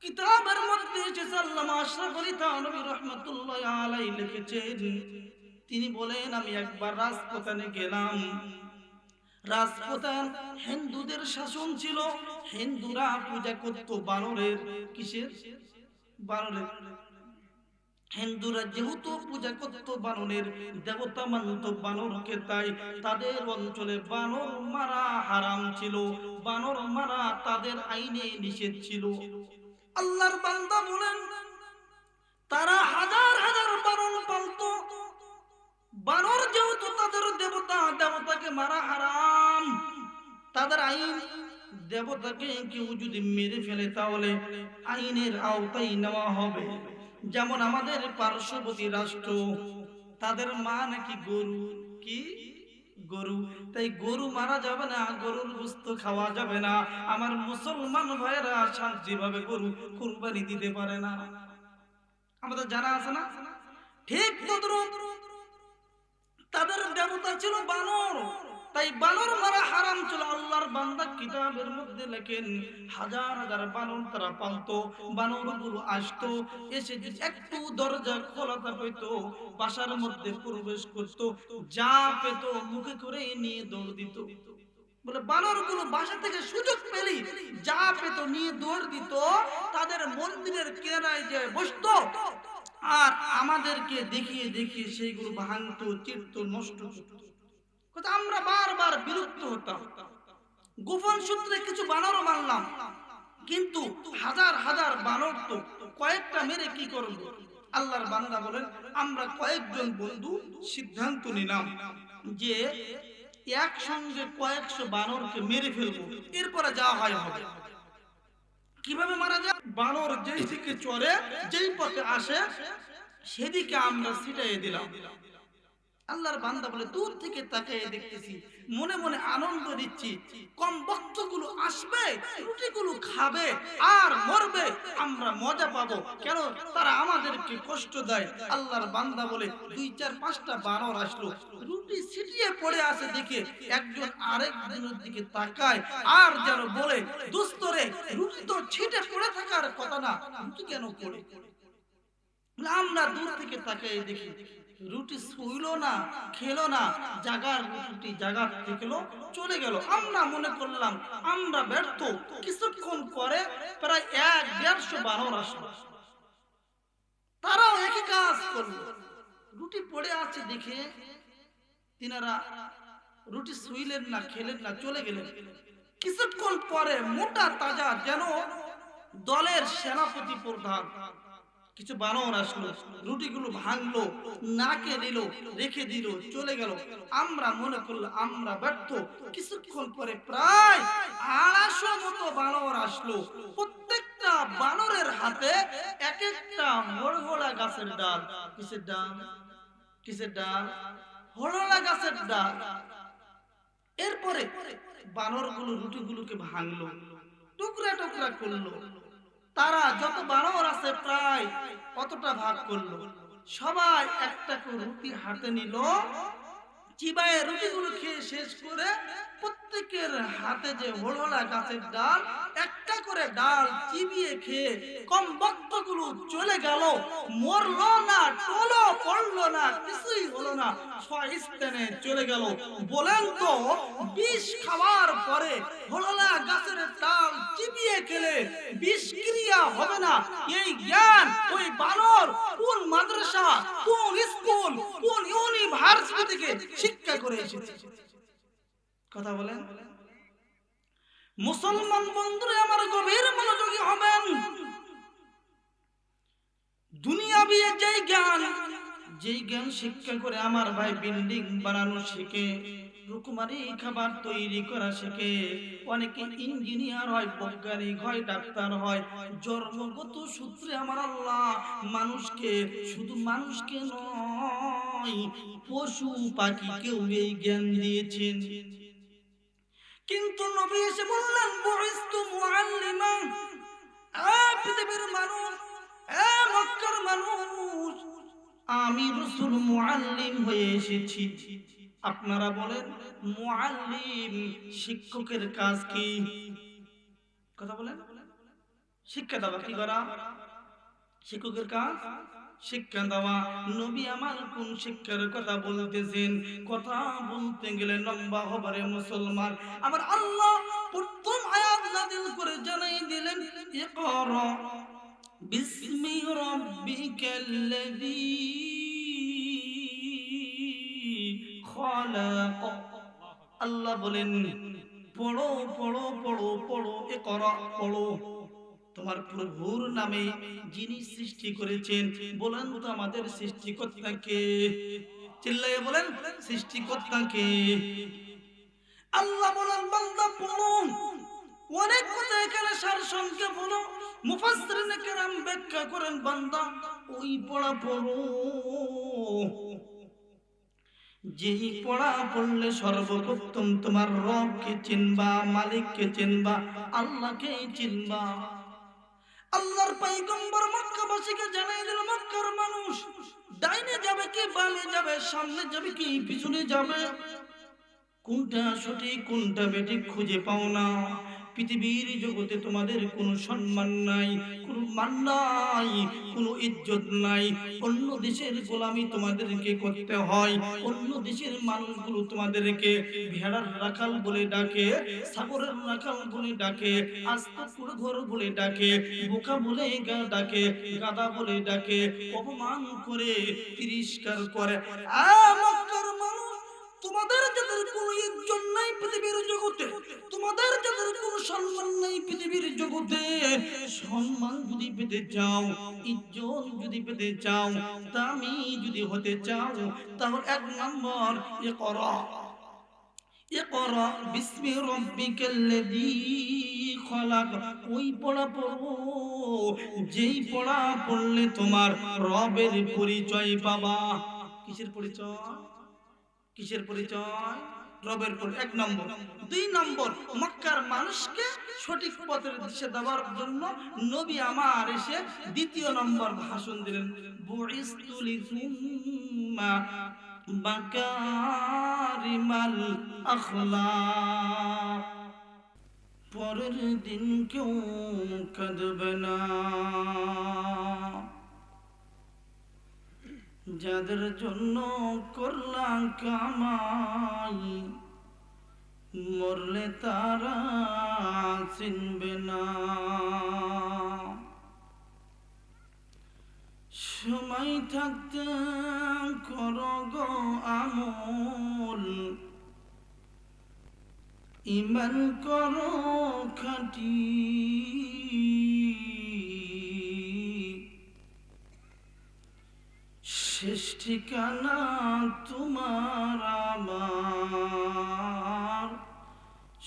কিতাবের মধ্যে এসেছে আল্লামা আশরাফ আলী থানভী রাহমাতুল্লাহি আলাইহি লিখেছেন, তিনি বলেন আমি একবার রাজপুতানে গেলাম। রাজপুতান হিন্দুদের শাসন ছিল। হিন্দুরা পূজা করত বানরের। কিসের? বানরের। হিন্দুরা যেহেতু পূজা করত বানরের, দেবতা মানত বানরকে, তাই তাদের অঞ্চলে বানর মারা হারাম ছিল। বানর মারা তাদের আইনে নিষেধ ছিল। আল্লাহর বান্দা বলেন তারা হাজার হাজার বানর পালতো। বানর যেহেতু তাদের দেবতা, দেবতাকে মারা হারাম, তাদের আইন দেবতাকে কেউ যদি মেরে ফেলে তাহলে আইনের আওতায় নেওয়া হবে। যেমন আমাদের পার্শ্ববর্তী রাষ্ট্র, তাদের মা নাকি গরু। কি? গরু। তাই গরু মারা যাবে না, গরুর গোশত খাওয়া যাবে না। আমার মুসলমান ভাইয়েরা শান্তিভাবে গরু কুরবানি দিতে পারে না। আমাদের জানা আছে না? ঠিক তদ্রুপ তাদের দেবতা ছিল বানর, তাই বানর মারা হারাম ছিল। আল্লাহর বান্দা কিতাবের মধ্যে লেখেন হাজার হাজার বানর তারা পালতো। বানরগুলো আসতো, এসে যদি একটু দরজা খোলা পেতো বাসার মধ্যে প্রবেশ করতো, যা পেত মুখে করে নিয়ে দৌড় দিত। বলে বানরগুলো বাসা থেকে সুযোগ পেলি যা পেত নিয়ে দৌড় দিত, তাদের মন্দিরের কিনারায় যে বসতো আর আমাদেরকে দেখিয়ে দেখিয়ে সেইগুলো ভাঙতো, চিরতো, নষ্ট করতো। আমরা বারবার বিরক্ত হতাম। গোপন সূত্রে কিছু বানরও মানলাম, কিন্তু হাজার হাজার বানর তো কয়েকটা মেরে কি করব? আল্লাহর বান্দা বলেন আমরা কয়েকজন বন্ধু সিদ্ধান্ত নিলাম যে একসঙ্গে কয়েকশো বানরকে মেরে ফেলবো, এরপরে যা হয় হবে। কিভাবে মারা যায়? বানর যেই দিকে চড়ে, যেই পথে আসে সেদিকে আমরা ছিটাইয়ে দিলাম। আল্লাহর বান্দা বলে দূর থেকে তাকিয়ে দেখতেছি, মনে মনে আনন্দ দিচ্ছি। কম বক্তগুলো আসবে, রুটিগুলো খাবে আর মরবে, আমরা মজা পাবো। কেন? তারা আমাদেরকে কষ্ট দেয়। আল্লাহর বান্দা বলে 2-4-5টা বানর আসলো, রুটি ছিটিয়ে পড়ে আছে দেখে একজন আরেকজনের দিকে তাকায় আর যেন বলে দোস্তরে রুটি তো ছিটে পড়ে থাকার কথা না, রুটি কেন পড়ে? আমরা দূর থেকে তাকিয়ে দেখি রুটি ছুঁইলো না, খেলো না, জাগার রুটি জাগার থেকেলো চলে গেল। আমরা মনে করলাম আমরা ব্যর্থ। কিছুক্ষণ পরে প্রায় 1-150 বানর আসলো, তারাও একই কাজ করলো। রুটি পড়ে আছে দেখে তিনারা রুটি ছুঁইলেন না, খেলেন না, চলে গেলেন। কিছুক্ষণ পরে মোটা তাজা যেন দলের সেনাপতি প্রধান কিছু বানর আসলো, রুটিগুলো ভাঙলো, নাকে দিল, রেখে দিল, চলে গেল। আমরা মনে করলো আমরা ব্যর্থ। কিছুক্ষণ পরে প্রায় 250 মতো বানর আসলো। প্রত্যেকটা বানরের হাতে এক একটা হড়হড়া গাছের ডাল। কিসের ডাল? কিসের ডাল? হড়হড়া গাছের ডাল। এরপরে বানরগুলো রুটিগুলোকে ভাঙলো, টুকরা টুকরা করলো। তারা যত বানর আছে প্রায় কতটা ভাগ করলো। সবাই একটা করে রুটি হাতে নিল, চিবায়ে রুটিগুলো খেয়ে শেষ করে প্রত্যেকের হাতে যে হলহলা গাছের ডাল, একটা করে ডাল চিবিয়ে খেয়ে কম বক্তগুলো চলে গেল। মরলো না, টলো পড়লো না, কিছুই হলো না, স্বস্থানে চলে গেল। বলেন তো বিষ খাওয়ার পরে হলহলা গাছের ডাল চিবিয়ে খেলে বিষক্রিয়া হবে না? এই জ্ঞান ওই বানর কোন মাদ্রাসা, কোন স্কুল, কোন ইউনিভার্সিটি থেকে শিক্ষা করে এসেছে? কথা বলেন। মুসলমান বন্ধুরা আমার গভীর মনোযোগী হবেন। দুনিয়াবি যেই জ্ঞান শিক্ষা করে আমার ভাই বিল্ডিং বানানো শিখে, রকমারি খাবার তৈরি করা শিখে, অনেকে ইঞ্জিনিয়ার হয়, বৈজ্ঞানিক হয়, ডাক্তার হয়। জন্মগত সূত্রে আমার আল্লাহ মানুষকে, শুধু মানুষকে নয় পশু পাখিকেও এই জ্ঞান দিয়েছেন। কিন্তু নবী এসে বললেন বুইস্তু মুআল্লিমা, পৃথিবীর মানুষ, মক্কার মানুষ, আমি রাসূল মুআল্লিম হয়ে এসেছি। আপনারা বলেন মুআল্লিম শিক্ষকের কাজ কি? কথা বলেন। শিক্ষা দেওয়া কি করা? শিক্ষকের কাজ শিক্ষা দেওয়া। নবী আমার কোন শিক্ষার কথা বলতেছেন? কথা বলতে গেলে লম্বা হবে মুসলমান। আবার আল্লাহ প্রথম আয়াত নাযিল করে জানাই দিলেন, ইকরা বিসমি রাব্বিকাল্লাযী খালাক। আল্লাহ বলেন পড়ো পড়ো পড়ো পড়ো, ইকরা পড়ো তোমার প্রভুর নামে যিনি সৃষ্টি করেছেন। বলেন তো আমাদের সৃষ্টিকর্তা কে? চিল্লাইয়ে বলেন সৃষ্টিকর্তা কে? আল্লাহ বলেন বান্দা পড়ো। অনেক কথা এখানে সারসংক্ষেপ হলো। মুফাসসিরিনে কেরাম ব্যাখ্যা করেন বান্দা ওই পড়া পড়ো যেই পড়া পড়লে সর্বপ্রথম তোমার রবকে চিনবা, মালিককে চিনবা, আল্লাহকে চিনবা। আল্লাহর পয়গম্বর মক্কাবাসীকে জানাই দিল, মক্কার মানুষ ডাইনে যাবে কি বামে যাবে, সামনে যাবে কি পিছনে যাবে, কোনটা সঠিক কোনটা বেঠিক খুঁজে পাও না। পৃথিবীর জগতে তোমাদের কোনো সম্মান নাই, কোনো মান নাই, কোনো ইজ্জত নাই। অন্য দেশের গোলামি তোমাদেরকে করতে হয়। অন্য দেশের মানুষগুলো তোমাদেরকে ভেড়ার রাখাল বলে ডাকে, ছাগলের রাখাল বলে ডাকে, আস্ত ঘর বলে ডাকে, বোকা বলে ডাকে, গাদা বলে ডাকে, অপমান করে, তিরস্কার করে। মক্কার মানুষ তোমাদের যাদের কোনো ইজ্জত নাই পৃথিবীর জগতে, তোমাদের যাদের কোনো সম্মান নাই পৃথিবীর জগতে, সম্মান যদি পেতে চাও, ইজ্জত যদি পেতে চাও, দামি যদি হতে চাও, তাহলে এক নম্বর ইকরা। ইকরা বিসমি রাব্বিকাল্লাযী খালাক। ওই পড়া পড়ো যেই পড়া পড়লে তোমার রবের পরিচয় পাবা। কিসের পরিচয়? কিসের পরিচয়? রবের পরিচয়। এক নম্বর। দুই নম্বর, মক্কার মানুষকে সঠিক পথের দিশা দেওয়ার জন্য নবী আমার এসে দ্বিতীয় নম্বর ভাষণ দিলেন, বুইস্তু লিতুম্মা মাকারিমাল আখলাক। পরের দিন কেউ কাঁদবে না, যাদের জন্য করলাম কামাই, মরলে তারা চিনবে না। সময় থাকতে করো গো আমল, ঈমান করো খাঁটি, শেষ ঠিকানা তোমার আমার,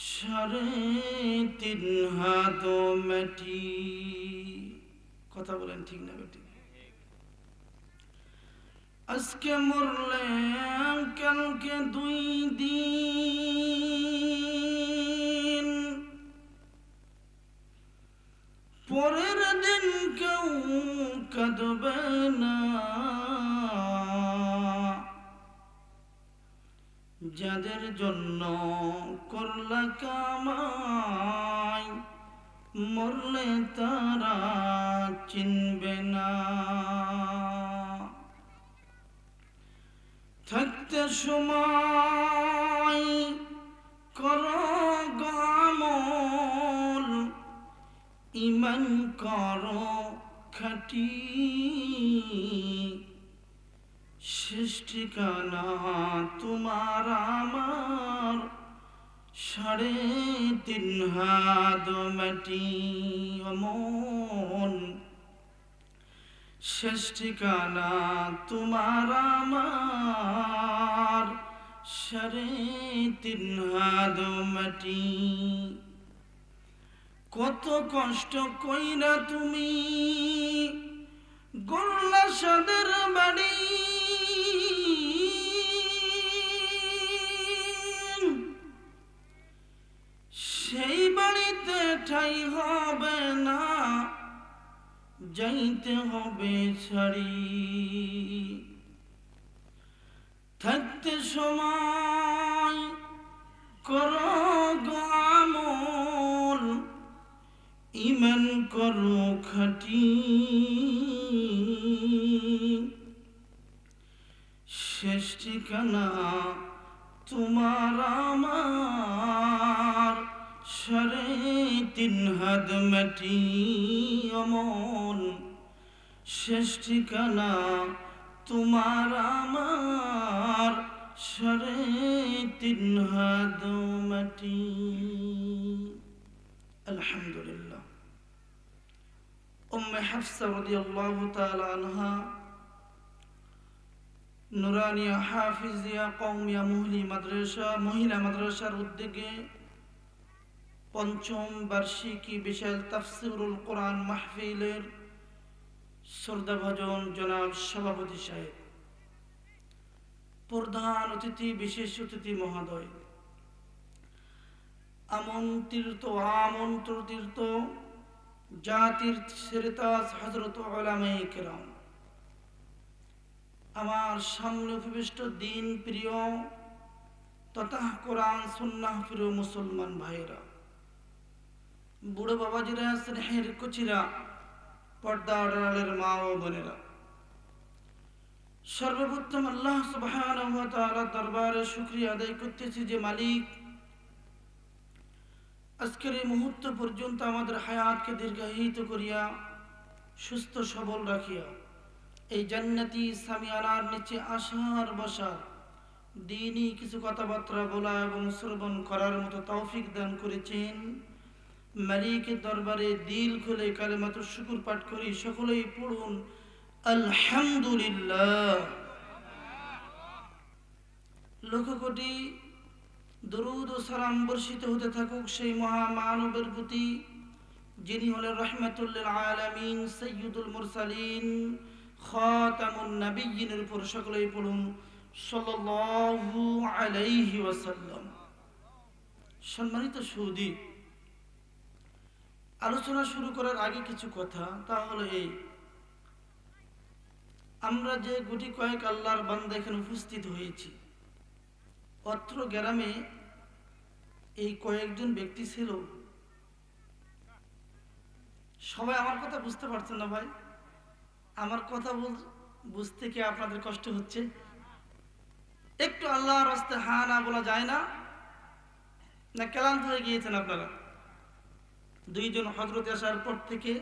3.5 হাত মাটি। কথা বলেন ঠিক না বেটি? আজকে মরলে কালকে 2 দিন, পরের দিন কেউ কাঁদবে না, যাদের জন্য করলা কামাই, মরলে তারা চিনবে না। থাকতে সময় করো আমল, ঈমান করো খাঁটি, শেষ ঠিকানা তোমার আমার, 3.5 হাত মাটি। অমন শেষ ঠিকানা তোমার আমার, 3.5 হাত মাটি। কত কষ্ট কইরা তুমি গড়লা সাদের বাড়ি, সেই বাড়িতে ঠাই হবে না, যাইতে হবে ছাড়ি। থাকতে সময় করো গো আমল, ইমান করো খাঁটি, শেষ ঠিকানা তোমার আমার, 3.5 হাত মাটি অমন, শেষ ঠিকানা তোমার আমার, 3.5 হাত মাটি। আলহামদুলিল্লাহ। উম্মে হাফসা রাদিয়াল্লাহু তাআলা আনহা নুরানিয়া হাফিজিয়া কওমিয়া মহিলা মাদ্রাসার উদ্যোগে ৫ম বার্ষিকী বিশাল তাফসীরুল কোরআন মাহফিলের শ্রদ্ধাভাজন জনাব সভাপতি সাহেব, প্রধান অতিথি, বিশেষ অতিথি মহোদয়, আমন্ত্রিত জাতির সেরেতাজ হযরত উলামায়ে কেরাম, আমার সামনে উপবিষ্ট দিন প্রিয় তথা কোরআন সুন্নাহ প্রিয় মুসলমান ভাইরা, বুড়ো বাবাজিরা, স্নেহের কুচিরা, পর্দার আড়ালের মা ও বোনেরা, সর্বপ্রথম আল্লাহ সুবহানাহু ওয়া তাআলার দরবারে শুকরিয়া আদায় করতেছি যে মালিক আজকের এই মুহূর্ত পর্যন্ত আমাদের হায়াতকে দীর্ঘায়িত করিয়া সুস্থ সবল রাখিয়া এই জান্নাতি সামিয়ানার নিচে আসার বসার, দিনই কিছু কথাবার্তা বলা এবং শ্রবণ করার মতো তৌফিক দান করেছেন। মালিকের দরবারে দিল খুলে কালেমাতুশ শুকর পাঠ করি, সকলেই পড়ুন আলহামদুলিল্লাহ। লক্ষ কোটি দরুদ ও সালাম বর্ষিত হতে থাকুক সেই মহামানবের প্রতি, যিনি হলেন রাহমাতুল লিল আলামিন, সাইয়্যিদুল মুরসালিন, খাতামুন নবিয়্যিনের উপর সকলেই পড়ুন সাল্লাল্লাহু আলাইহি ওয়াসাল্লাম। সম্মানিত সুধী, আলোচনা শুরু করার আগে কিছু কথা, তা হলো এই, আমরা যে গুটি কয়েক আল্লাহর বান্দা এখানে উপস্থিত হয়েছি, অত্র গ্রামে এই কয়েকজন ব্যক্তি ছিল। সবাই আমার কথা বুঝতে পারছেন না ভাই? আমার কথা বুঝতে কি আপনাদের কষ্ট হচ্ছে? একটু আল্লাহর রাস্তায় হ্যাঁ না বলা যায় না? না ক্লান্ত হয়ে গিয়েছেন আপনারা? দুইজন হযরত আসার পর থেকে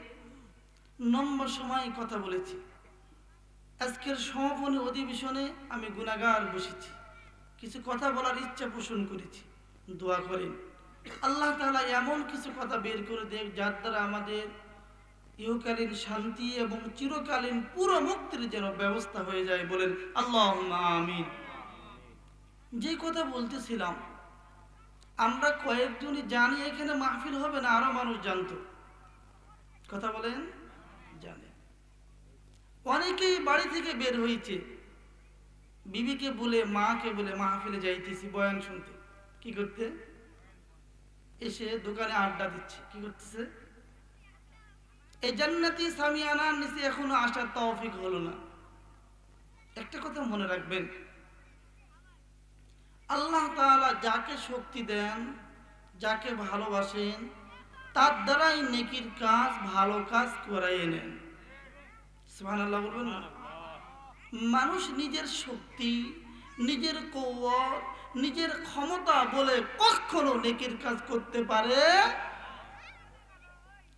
লম্বা সময় কথা বলেছি। আজকের সমাপনী অধিবেশনে আমি গুনাহগার বসেছি, কিছু কথা বলার ইচ্ছা পোষণ করেছি। দোয়া করেন আল্লাহ তাআলা এমন কিছু কথা বের করে দেখ যার দ্বারা আমাদের ইহকালীন শান্তি এবং চিরকালীন পুরো মুক্তির যেন ব্যবস্থা হয়ে যায়। বলেন আল্লাহুম্মা আমিন। যে কথা বলতেছিলাম, আমরা কয়েকজনই জানি এখানে মাহফিল হবে না, আরো মানুষ জানতো। কথা বলেন, জানে। অনেকেই বাড়ি থেকে বের হয়েছে, বিবিকে বলে, মাকে বলে মাহফিলে যাইতেছি বয়ান শুনতে। কি করতে? এসে দোকানে আড্ডা দিচ্ছে। কি করতেছে? এই জান্নাতি সামিয়ানার নিচে এখনো আসার তৌফিক হলো না। একটা কথা মনে রাখবেন, আল্লাহ তাআলা যাকে শক্তি দেন, যাকে ভালোবাসেন, তার দ্বারাই নেকির কাজ, ভালো কাজ করাইয়ে নেন। সুবহানাল্লাহ বলবেন না? মানুষ নিজের শক্তি, নিজের কওয়াত, নিজের ক্ষমতা বলে কখনো নেকির কাজ করতে পারে?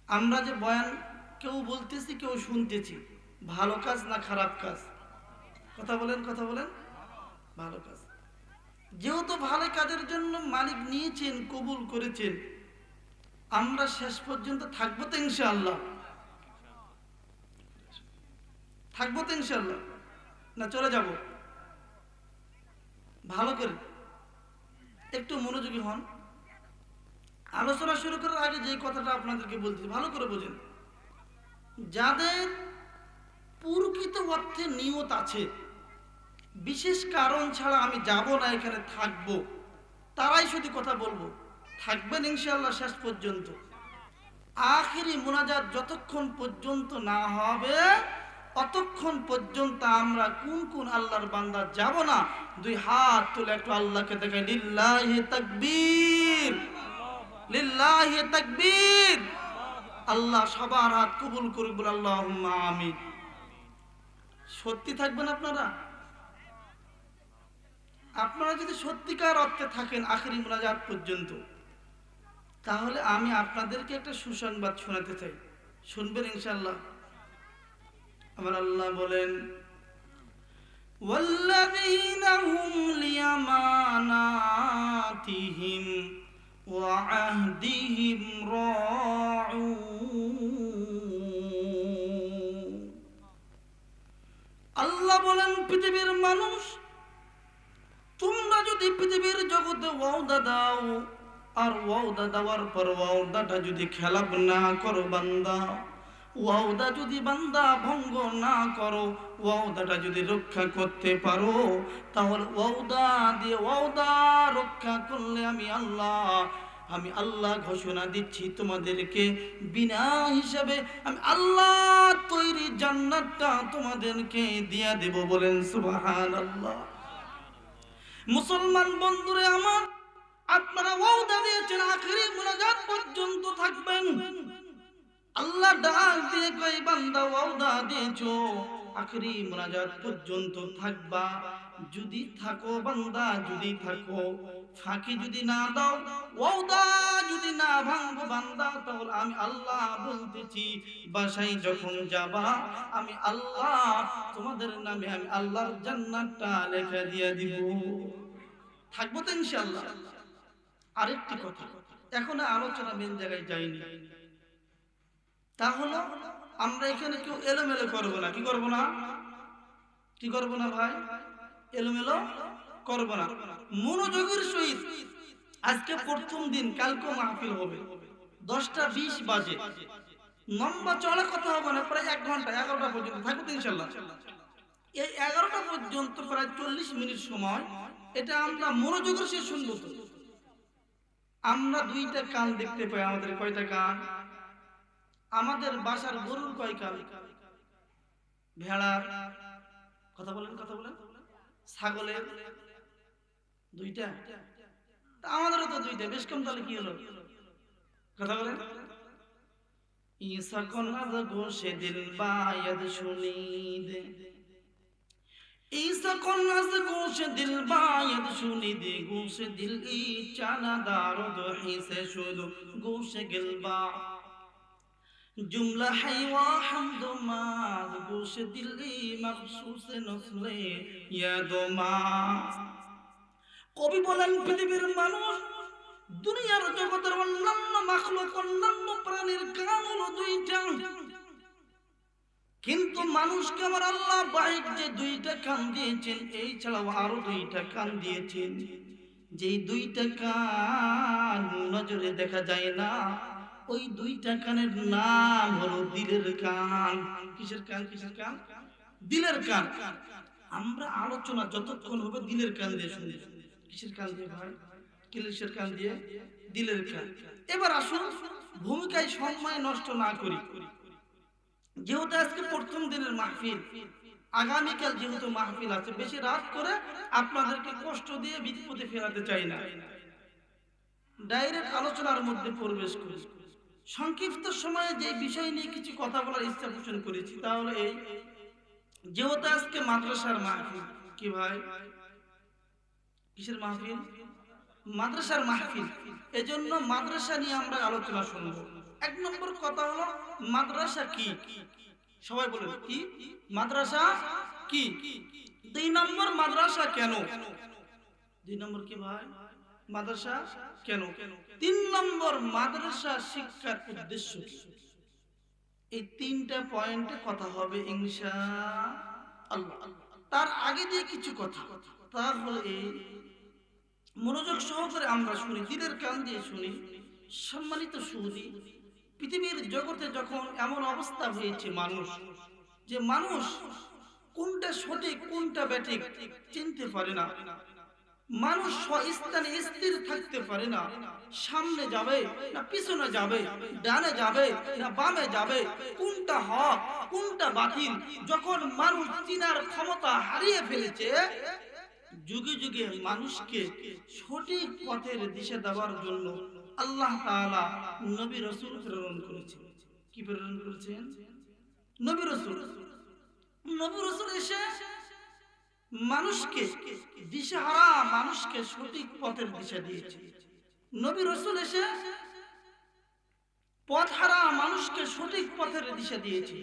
আমরা যে বয়ান কেউ বলতেছি, কেউ শুনতেছি, ভালো কাজ না খারাপ কাজ? কথা বলেন, কথা বলেন। ভালো কাজ। যেহেতু ভালো কাজের জন্য মালিক নিয়েছেন, কবুল করেছেন, আমরা শেষ পর্যন্ত থাকবো তো ইনশাআল্লাহ? থাকবো তো ইনশাআল্লাহ? না চলে যাব? ভালো করে একটু মনোযোগী হন। আলোচনা শুরু করার আগে যে কথাটা আপনাদেরকে বলছি ভালো করে বোঝেন। যাদের প্রকৃত অর্থে নিয়ত আছে, বিশেষ কারণ ছাড়া আমি যাব না, এখানে থাকবো, তারাই শুধু কথা বলবো, থাকবেন ইনশাআল্লাহ শেষ পর্যন্ত। আখিরি মুনাজাত যতক্ষণ পর্যন্ত না হবে, অতক্ষণ পর্যন্ত আমরা কোন কোন আল্লাহর বান্দা যাব না, দুই হাত তুলে একটু আল্লাহকে দেখাই, লিল্লাহি তাকবীর, লিল্লাহি তাকবীর। আল্লাহ সবার হাত কবুল করুক, বলে আল্লাহুম্মা আমিন। সত্যি থাকবেন আপনারা? আপনারা যদি সত্যিকার অর্থে থাকেন আখেরি মুনাজাত পর্যন্ত, তাহলে আমি আপনাদেরকে একটা সুসংবাদ শোনাতে চাই, শুনবেন ইনশাআল্লাহ? আমার আল্লাহ বলেন, ওয়াল্লাযীনা হুম লিয়ামানাতিহিম ওয়া আহদিহিম রাউন। আল্লাহ বলেন, পৃথিবীর মানুষ, তোমরা যদি পৃথিবীর জগতে ওয়াদা দাও, আর ওয়াদা দেওয়ার পর ওয়াদাটা যদি খেলাপ না করো বান্দা, ওয়াদা যদি বান্দা ভঙ্গ না করো, ওয়াদাটা যদি রক্ষা করতে পারো, তাহলে ওয়াদা দিয়ে ওয়াদা রক্ষা করলে আমি আল্লাহ ঘোষণা দিচ্ছি তোমাদেরকে বিনা হিসাবে আমি আল্লাহ তৈরি জান্নাতটা তোমাদেরকে দিয়ে দেব। বলেন সুবহানাল্লাহ। মুসলমান বন্ধুরে আমার, আপনারা ওয়াদা দিয়েছেন আখেরি মুনাজাত পর্যন্ত থাকবেন। আল্লাহ ডাক দিয়ে কই, বান্দা ওয়াদা দিয়েছো আখেরি মুনাজাত পর্যন্ত থাকবা। যদি থাকো বান্দা, যদি থাকো, ফাঁকি যদি না দাও, ওয়াদা যদি না ভাঙো বান্দা, তাহলে আমি আল্লাহ বলতেছি বাসায় যখন যাবা আমি আল্লাহ তোমাদের নামে আমি আল্লাহর জান্নাতটা লেখা দিয়ে দিব। থাকবো তো ইনশাআল্লাহ। আরেকটি কথা, এখন আলোচনা মেন জায়গায় যায়নি, তা হলো আমরা এখানে কেউ এলোমেলো করবো না। কি করবো না? কি করবো না ভাই? এলোমেলো করবো না, মনোযোগের সহিত। আজকে প্রথম দিন, কালকে মাহফিল হবে 10টা 20 বাজে। লম্বা চড়া কথা হবে না, প্রায় 1 ঘন্টা, 11টা পর্যন্ত থাকবো ইনশাআল্লাহ। এই 11টা পর্যন্ত প্রায় 40 মিনিট সময়, এটা আমরা মনোযোগের সহিত শুনবো। তো আমরা 2টা কান দেখতে পাই। আমাদের কয়টা কান? আমাদের বাসার গরুর কয় কান? ভেড়ার? কথা বলেন, কথা বলেন। ছাগলের 2টা? আমাদেরও তো 2টা, বেশ কম। তাহলে কি হলো? কথা বলেন। ঈসা কন্নাদ গোশে দিল বায়দ শুনিদ, ঈসা কন্নাদ গোশে দিল বায়দ শুনিদ, গোশে দিল ই চানা দারদ হিসে শুধু গোশে গিলবা जुमला है वा हमदो माज गोश दिली मखसूस नस्ले यादो माज। কবি বলেন, পৃথিবীর মানুষ, দুনিয়ার জগতের অন্যান্য মাখলুক, অন্যান্য প্রাণীর কান হলো 2টা, কিন্তু মানুষকে আমার আল্লাহ বাইক যে 2টা কান দিয়েছেন, এই ছাড়াও আরো 2টা কান দিয়েছেন। যেই 2টা কান নজরে দেখা যায় না, ওই 2টা কানের নাম হলো দিলের কান। কিসের কান? কিসের কান? দিলের কান। আমরা আলোচনা যতক্ষণ হবে দিলের কান দিয়ে শুনবো। কিসের কান দিয়ে ভাই? কিসের কান দিয়ে? দিলের কান। এবার আসুন, ভূমিকায় সময় নষ্ট না করি। যেহেতু আজকে প্রথম দিনের মাহফিল, আগামীকাল যেহেতু মাহফিল আছে, বেশি রাত করে আপনাদেরকে কষ্ট দিয়ে বিপদে ফেরাতে চাই না। ডাইরেক্ট আলোচনার মধ্যে প্রবেশ করি। সংক্ষিপ্ত সময়ে যে বিষয় নিয়ে কিছু কথা বলার ইচ্ছা পোষণ করেছি, তাহলে এই, যেহেতু আজকে মাদ্রাসার মাহফিল। কি ভাই? কিসের মাহফিল? মাদ্রাসার মাহফিল। এজন্য মাদ্রাসা নিয়ে আমরা আলোচনা শুনব। 1 নম্বর কথা হলো মাদ্রাসা কি? সবাই বলেন, কি মাদ্রাসা কি? 2 নম্বর, মাদ্রাসা কেন? 2 নম্বর কি ভাই? মাদ্রাসা কেন? 3 নম্বর, মাদ্রাসা শিক্ষার উদ্দেশ্য কি? এই 3টা পয়েন্টে কথা হবে ইনশাআল্লাহ। তার আগে দিয়ে কিছু কথা, তাহলে এই মনোযোগ সহকারে আমরা শুনি, দিলের কান দিয়ে শুনি। সম্মানিত সুধী, পৃথিবীর জগতে যখন এমন অবস্থা হয়েছে মানুষ, যে মানুষ কোনটা সঠিক কোনটা ব্যাঠিক চিনতে পারে না, মানুষ স্বস্থানে স্থির থাকতে পারে না, সামনে যাবে না পিছনে যাবে, ডানে যাবে না বামে যাবে, কোনটা হক কোনটা বাতিল যখন মানুষ চিনার ক্ষমতা হারিয়ে ফেলেছে, যুগে যুগে মানুষকে সঠিক পথের দিশা দেওয়ার জন্য আল্লাহ তাআলা নবী রাসূল প্রেরণ করেছেন। কি প্রেরণ করেছেন? নবী রাসূল। নবী রাসূল এসে মানুষকে দিশেহারা মানুষকে সঠিক পথের দিশা দিয়েছে। নবী রাসূল এসে পথহারা মানুষকে সঠিক পথের দিশা দিয়েছে।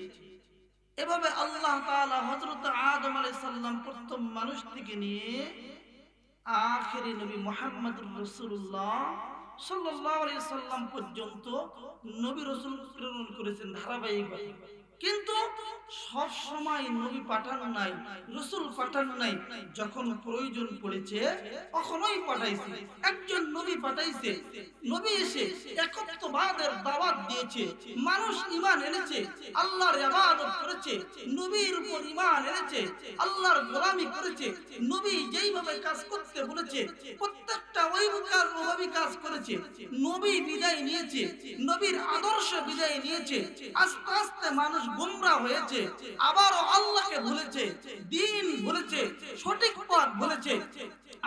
এভাবে আল্লাহ তাআলা হযরত আদম আলাইহিস সালাম প্রথম মানুষ থেকে নিয়ে আখেরি নবী মুহাম্মদুর রাসূলুল্লাহ সাল্লাল্লাহু আলাইহি সাল্লাম পর্যন্ত নবী রাসূল প্রেরণ করেছেন ধারাবাহিকভাবে। কিন্তু সব সময় নবী পাঠান নাই, রাসূল পাঠান নাই। যখন প্রয়োজন পড়েছে তখনই পাঠাইছে। একজন নবী পাঠাইছে, নবী এসে একত্ববাদের দাওয়াত দিয়েছে, মানুষ ঈমান এনেছে, আল্লাহর ইবাদত করেছে, নবীর উপর ঈমান এনেছে, আল্লাহর গোলামি করেছে। নবী যেইভাবে কাজ করতে বলেছে প্রত্যেকটা ওইভাবে কাজ করেছে। নবী বিদায় নিয়েছে, নবীর আদর্শ বিদায় নিয়েছে। আস্তে আস্তে মানুষ গোমরা হয়েছে, আবারও আল্লাহকে ভুলেছে, দ্বীন ভুলেছে, সঠিক পথ ভুলেছে।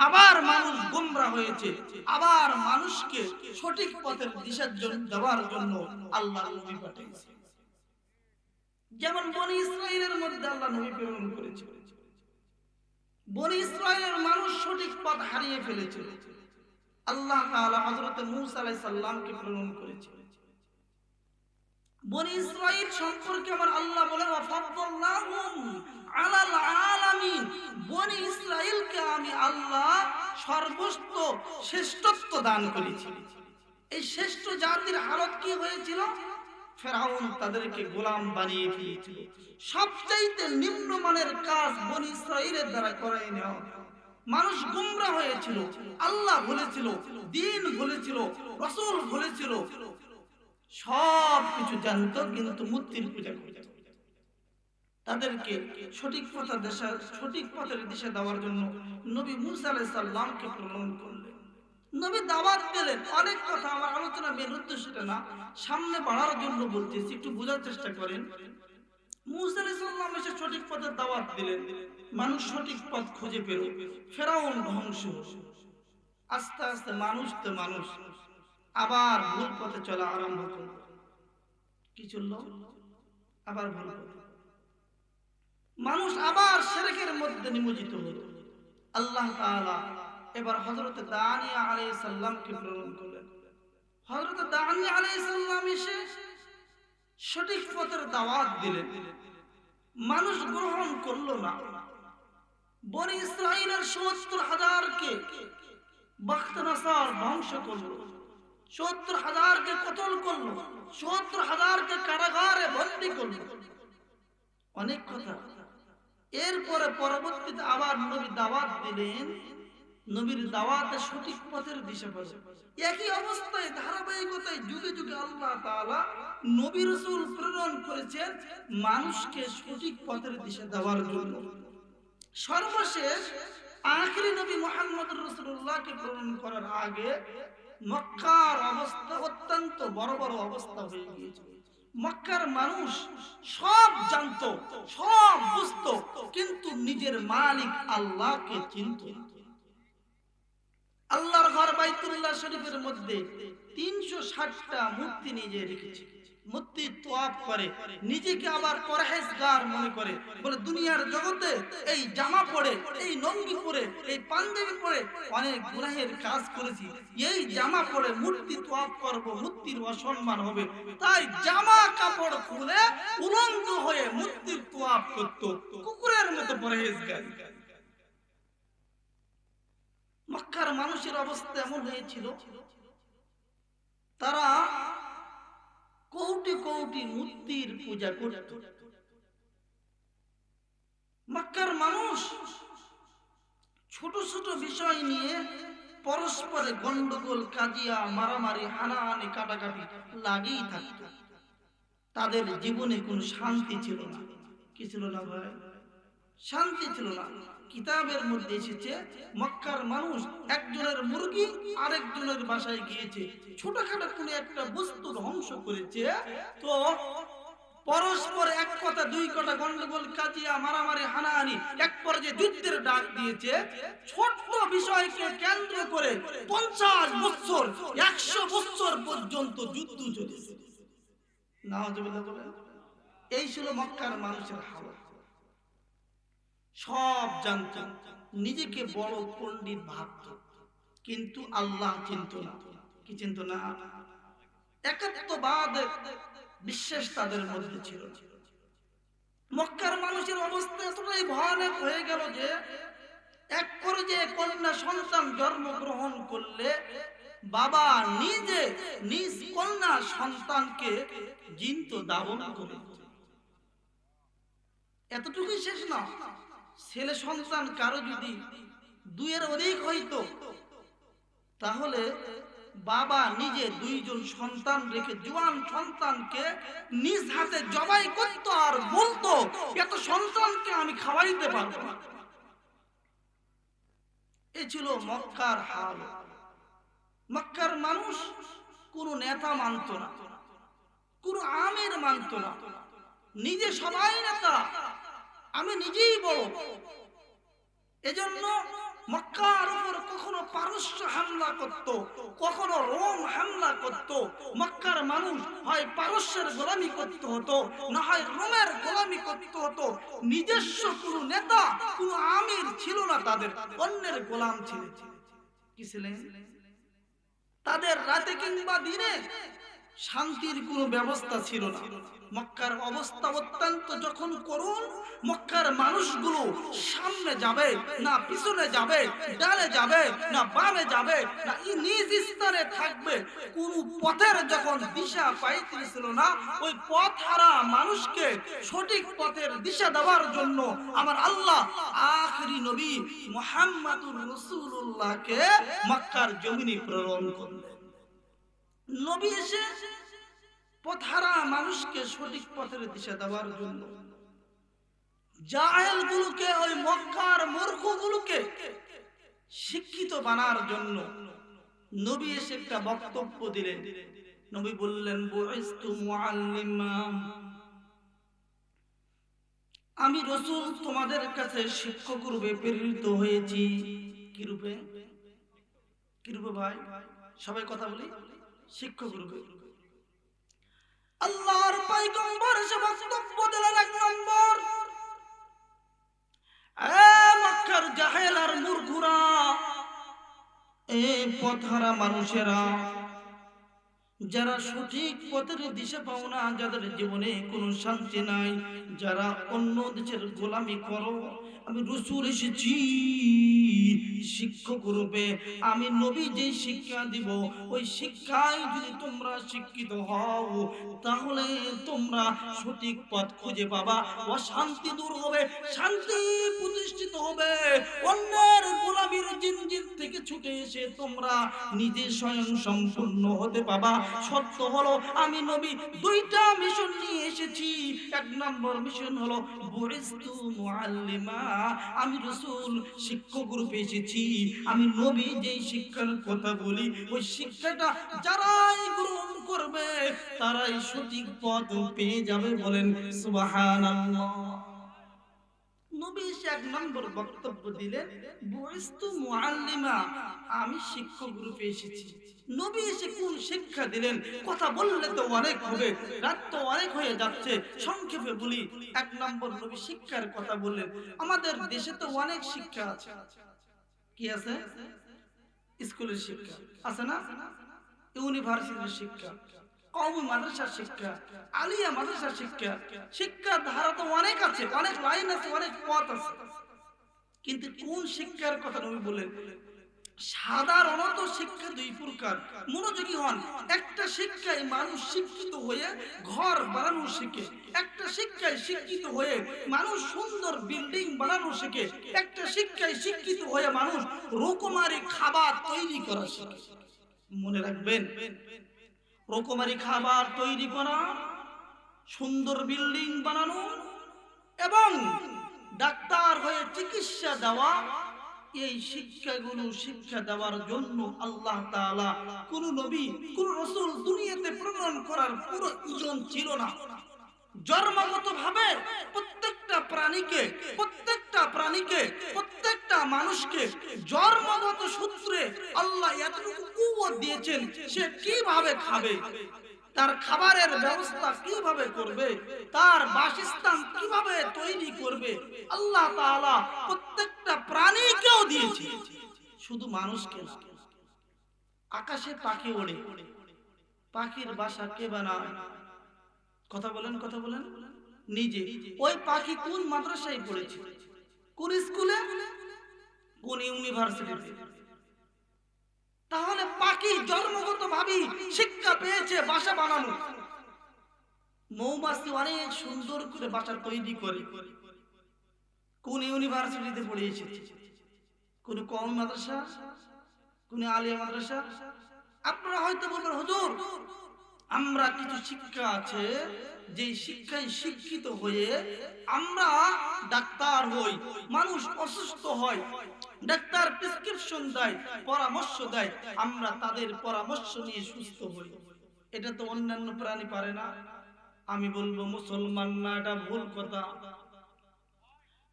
আবার মানুষ গোমরা হয়েছে, আবার মানুষকে সঠিক পথের দিশা দেওয়ার জন্য আল্লাহ নবী পাঠিয়েছে। যেমন বনি ইসরাইলের মধ্যে আল্লাহ নবী প্রেরণ করেছে। বনি ইসরাইলের মানুষ সঠিক পথ হারিয়ে ফেলেছিল, আল্লাহ তাআলা হযরত মূসা আলাইহিস সালামকে প্রেরণ করেছে। বনি ইসরাইল সম্পর্কে আমার আল্লাহ বলেন ওয়াফাদদাল্লাহুম আলাল আলামিন, বনি ইসরাইলকে আমি আল্লাহ সর্বোচ্চ শ্রেষ্ঠত্ব দান করেছি। এই শ্রেষ্ঠ জাতির হালত কি হয়েছিল? ফেরাউন তাদেরকে গোলাম বানিয়ে দিয়েছিল। সবচাইতে নিম্নমানের কাজ বনি ইসরাইলের দ্বারা করাই নেওয়া। মানুষ গোমরা হয়েছিল, আল্লাহ ভুলেছিল, দ্বীন ভুলেছিল, রাসূল ভুলেছিল, সব কিছু জানতো কিন্তু মূর্তির পূজা করত। তাদেরকে সঠিক পথের দিশা দেওয়ার জন্য নবী মূসা আলাইহিস সালামকে প্রেরণ করলেন। নবী দাওয়াত দিলেন। অনেক কথা, আমার আলোচনা মেন উদ্দেশ্য সেটা না, সামনে বাড়ার জন্য বলতেছি, একটু বোঝার চেষ্টা করেন। মূসা আলাইহিস সালাম এসে সঠিক পথের দাওয়াত দিলেন, মানুষ সঠিক পথ খুঁজে পেল, ফেরাউন ধ্বংস। আস্তে আস্তে মানুষ তো মানুষ আবার ভুল পথে চলা আরম্ভ করল। কি চলল? আবার ভুল পথে। মানুষ আবার শিরকের মধ্যে নিমজ্জিত হল। আল্লাহ তাআলা এবার হযরত দানিয়া আলাইহিস সালামকে প্রেরণ করলেন। হযরত দানিয়া আলাইহিস সালাম এসে সঠিক পথের দাওয়াত দিলেন, মানুষ গ্রহণ করলো না। বনি ইসরাইলের ৭০,০০০কে বাখতানাসার ধ্বংস করলো, ৭০,০০০কে কতল করলো, ৭০,০০০কে কারাগারে বন্দী করলো। অনেক কথা। এরপরে পরবর্তীতে আবার নবী দাওয়াত দিলেন, নবীর দাওয়াতে সঠিক পথের দিশা পেল। একই অবস্থায় ধারাবাহিকতায় যুগে যুগে আল্লাহ তাআলা নবী রাসূল প্রেরণ করেছেন মানুষকে সঠিক পথের দিশা দেওয়ার জন্য। সর্বশেষ আখেরি নবী মুহাম্মদুর রাসূলুল্লাহকে প্রেরণ করার আগে মক্কার অবস্থা অত্যন্ত বড় বড় অবস্থা হয়ে গিয়েছিল। মক্কার মানুষ সব জানতো, সব বুঝতো, কিন্তু নিজের মালিক আল্লাহকে চিনত না। আল্লাহর ঘর বাইতুল্লাহ শরীফের মধ্যে ৩৬০টা মূর্তি নিজে রেখেছে। মূর্তি তোয়াফ করে, নিজেকে আবার পরহেজগার মনে করে, বলে দুনিয়ার জগতে এই জামা পরে, এই লুঙ্গি পরে, এই পাঞ্জাবি পরে অনেক গুনাহের কাজ করেছি, এই জামা পরে মূর্তি তোয়াফ করব, মূর্তির অসম্মান হবে, তাই জামা কাপড় খুলে উলঙ্গ হয়ে মূর্তির তোয়াফ করত, কুকুরের মতো পরহেজগার। মক্কার মানুষের অবস্থা এমন হয়েছিল, তারা কোটি কোটি মূর্তির পূজা করত। মক্কার মানুষ ছোট ছোট বিষয় নিয়ে পরস্পরে গন্ডগোল, কাজিয়া, মারামারি, হানাহানি, কাটাকাটি লাগেই থাকত। তাদের জীবনে কোনো শান্তি ছিল না। কি ছিল না ভাই? শান্তি ছিল না। কিতাবের মধ্যে এসেছে মক্কার মানুষ একজনের মুরগি আরেকজনের বাসায় গিয়েছে, ছোটখাটো কোনো একটা বস্তু ধ্বংস করেছে, তো পরস্পর এক কথা দুই কথা গন্ডগোল, কাজিয়া, মারামারি, হানাহানি, এক পর্যায়ে যুদ্ধের ডাক দিয়েছে। ছোট্ট বিষয়কে কেন্দ্র করে 50 বছর 100 বছর পর্যন্ত যুদ্ধ চলেছে। নাউজুবিল্লাহ বলেন। এই ছিল মক্কার মানুষের হালত। সব জানত, নিজেকে বড় পণ্ডিত ভাবত, কিন্তু আল্লাহ চিনত না। কি চিনত না? একাত্মবাদ বিশ্বাস তাদের মধ্যে ছিল। মক্কার মানুষের অবস্থা এতটাই ভয়ানক হয়ে গেল যে এক পর্যায়ে কন্যা সন্তান জন্মগ্রহণ করলে বাবা নিজে নিজ কন্যা সন্তানকে জীবিত দাফন করে। এতটুকুই শেষ না, ছেলে সন্তান কারো যদি দুইয়ের অধিক হইতো তাহলে বাবা নিজে দুইজন সন্তান রেখে জোয়ান সন্তানকে নিজ হাতে জবাই করত আর বলতো, এত সন্তানকে আমি খাওয়াইতে পারবো না। এ ছিল মক্কার হাল। মক্কার মানুষ কোন নেতা মানত না, কোন আমির মানত না, নিজে সবাই নেতা, আমি নিজেই বড়। এজন্য মক্কার উপর কখনো পারস্য হামলা করত, কখনো রোম হামলা করত। মক্কার মানুষ হয় পারস্যের গোলামি করতে হতো, না হয় রোমের গোলামি করতে হতো। নিজস্ব কোনো নেতা, কোনো আমির ছিল না তাদের, অন্যের গোলাম ছিল। কি ছিলেন? তাদের রাতে কিংবা দিনে শান্তির কোনো ব্যবস্থা ছিল না। মক্কার অবস্থা অত্যন্ত যখন করুণ, মক্কার মানুষগুলো সামনে যাবে না পিছনে যাবে, ডানে যাবে না বামে যাবে, না নিজ স্থানে থাকবে, কোন পথের যখন দিশা পাইতেছিল না, ওই পথ হারা মানুষকে সঠিক পথের দিশা দেওয়ার জন্য আমার আল্লাহ আখিরি নবী মুহাম্মদুর রাসূলুল্লাহকে মক্কার জমিনে প্রেরণ করলেন। নবী এসে পথহারা মানুষকে সঠিক পথের দিশা দেওয়ার জন্য, জাহেলগুলোকে, ওই মক্কার মূর্খগুলোকে শিক্ষিত বানার জন্য নবী এসে একটা বক্তব্য দিলেন। নবী বললেন, বুইস্তু মুআল্লিমা, আমি রাসূল তোমাদের কাছে শিক্ষক রূপে প্রেরিত হয়েছি। কি রূপে? কি রূপে ভাই? সবাই কথা বলি, শিক্ষক রূপে। আল্লাহর পয়গম্বর এসে বক্তব্য দিলেন, এক নম্বর, মক্কার জাহেল আর মূর্খরা, এই পথহারা মানুষেরা, যারা সঠিক পথের দিশা পাও না, যাদের জীবনে কোনো শান্তি নাই, যারা অন্য দেশের গোলামি করো, আমি রাসূল এসেছি শিক্ষক রূপে। আমি নবী যে শিক্ষা দিব, ওই শিক্ষায় যদি তোমরা শিক্ষিত হও তাহলে তোমরা সঠিক পথ খুঁজে পাবা, অশান্তি দূর হবে, শান্তি প্রতিষ্ঠিত হবে, অন্যের গোলামির জিনজির থেকে ছুটে এসে তোমরা নিজে স্বয়ং সম্পূর্ণ হতে পাবা। সত্য হলো আমি নবী দুইটা মিশন নিয়ে এসেছি। এক নম্বর মিশন হলো বুইস্তু মুআল্লিমা, আমি রাসূল শিক্ষক রূপে এসেছি। আমি নবী যেই শিক্ষার কথা বলি, ওই শিক্ষাটা যারাই গ্রহণ করবে তারাই সঠিক পথ পেয়ে যাবে। বলেন সুবহানাল্লাহ। নবী এসে এক নম্বর বক্তব্য দিলেন, বুইস্তু মুআল্লিমা, আমি শিক্ষক রূপে এসেছি। নবী এসে কোন শিক্ষা দিলেন? কথা বললে তো অনেক হবে, রাত তো অনেক হয়ে যাচ্ছে, সংক্ষেপে বলি। এক নম্বর নবী শিক্ষার কথা বললেন। আমাদের দেশে তো অনেক শিক্ষা আছে। কি আছে? স্কুলের শিক্ষা আছে না, ইউনিভার্সিটির শিক্ষা, কওমি মাদ্রাসার শিক্ষা, আলিয়া মাদ্রাসার শিক্ষা, শিক্ষার ধারা তো অনেক আছে, অনেক লাইন আছে, অনেক পথ আছে। কিন্তু কোন শিক্ষার কথা নবী বলেন? সাধারণত শিক্ষা দুই প্রকার, মনোযোগী হন। একটা শিক্ষায় মানুষ শিক্ষিত হয়ে ঘর বানানো শিখে, একটা শিক্ষায় শিক্ষিত হয়ে মানুষ সুন্দর বিল্ডিং বানানো শিখে, একটা শিক্ষায় শিক্ষিত হয়ে মানুষ রকমারি খাবার তৈরি করা শিখে। মনে রাখবেন, রকমারি খাবার তৈরি করা, সুন্দর বিল্ডিং বানানো এবং ডাক্তার হয়ে চিকিৎসা দেওয়া, এই শিক্ষাগুলো শিক্ষা দেওয়ার জন্য আল্লাহ তাআলা কোন নবী, কোন রাসূল দুনিয়াতে প্রেরণ করার প্রয়োজন ছিল না। জন্মগতভাবে প্রত্যেকটা প্রত্যেকটা মানুষকে জন্মগত সূত্রে আল্লাহ এতটুকু কুওয়াত দিয়েছেন, সে কিভাবে খাবে, তার খাবারের ব্যবস্থা কিভাবে করবে, তার বাসস্থান কিভাবে তৈরি করবে, আল্লাহ তাআলা প্রত্যেকটা প্রাণীকেও দিয়েছে, শুধু মানুষকে না। আকাশে পাখি ওড়ে, পাখির বাসা কে বানায়? কথা বলেন, কথা বলেন। নিজে। ওই পাখি কোন মাদ্রাসায় পড়েছে, কোন স্কুলে, কোন ইউনিভার্সিটিতে? তাহলে পাখি জন্মগত ভাবে শিক্ষা পেয়েছে বাসা বানানো। মৌমাছি অনেক সুন্দর করে বাসা তৈরি করে, কোন ইউনিভার্সিটিতে পড়িয়েছে? কোন কওমি মাদ্রাসা, কোন আলিয়া মাদ্রাসা? আপনারা হয়তো বলবেন, হুজুর আমরা কিছু শিক্ষা আছে যে শিক্ষায় শিক্ষিত হয়ে আমরা ডাক্তার হই, মানুষ অসুস্থ হয়, ডাক্তার প্রেসক্রিপশন দেয়, পরামর্শ দেয়, আমরা তাদের পরামর্শ নিয়ে সুস্থ হই। এটা তো অন্যান্য প্রাণী পারে না। আমি বলবো মুসলমান না, এটা ভুল কথা।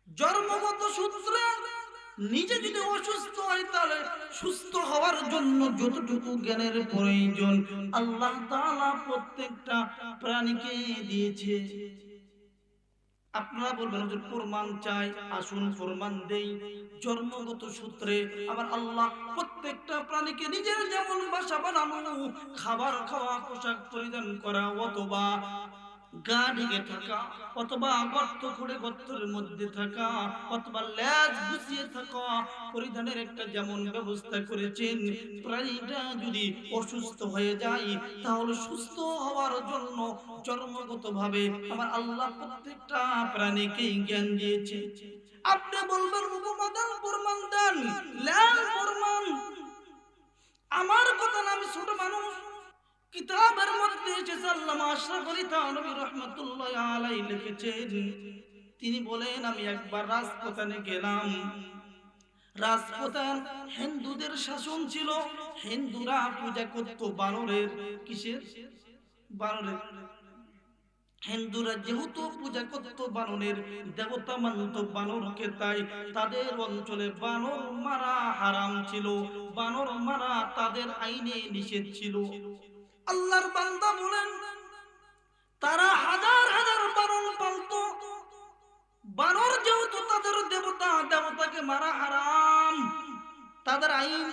জন্মগত সূত্রে নিজে যদি অসুস্থ হয়, তাহলে সুস্থ হওয়ার জন্য যতটুকু জ্ঞানের প্রয়োজন আল্লাহ তাআলা প্রত্যেকটা প্রাণীকে দিয়েছে। আপনারা বলবেন হুজুর প্রমাণ চাই, আসুন প্রমাণ দেই। জন্মগত সূত্রে আবার আল্লাহ প্রত্যেকটা প্রাণীকে নিজের যেমন বাসা বানানো, খাবার খাওয়া, পোশাক পরিধান করা, অথবা গা ঢেকে থাকা, অথবা গর্ত করে গর্তের মধ্যে থাকা, অথবা লেজ গুছিয়ে থাকা, পরিধানের একটা যেমন ব্যবস্থা করেছেন, প্রাণীটা যদি অসুস্থ হয়ে যায় তাহলে সুস্থ হওয়ার জন্য জন্মগত ভাবে আমার আল্লাহ প্রত্যেকটা প্রাণীকে জ্ঞান দিয়েছে। আপনি বলবেন উপমাদান প্রমাণ দেন, লেন প্রমাণ। আমার কথা না, আমি ছোট মানুষ। কিতাবের মধ্যে এসেছে, আল্লামা আশরাফ আলী থানভী রাহমাতুল্লাহি আলাইহি লিখেছেন, তিনি বলেন আমি একবার রাজপুতানে গেলাম। রাজপুতান হিন্দুদের শাসন ছিল, হিন্দুরা পূজা করত বানরের। কিসের? বানরের। হিন্দুরা যেহেতু পূজা করত বানরের, দেবতা মানত বানরকে, তাই তাদের অঞ্চলে বানর মারা হারাম ছিল, বানর মারা তাদের আইনে নিষেধ ছিল। আল্লাহর বান্দা বলেন তারা হাজার হাজার বানর পালতো। বানর যেহেতু তাদের দেবতা, দেবতাকে মারা হারাম, তাদের আইন,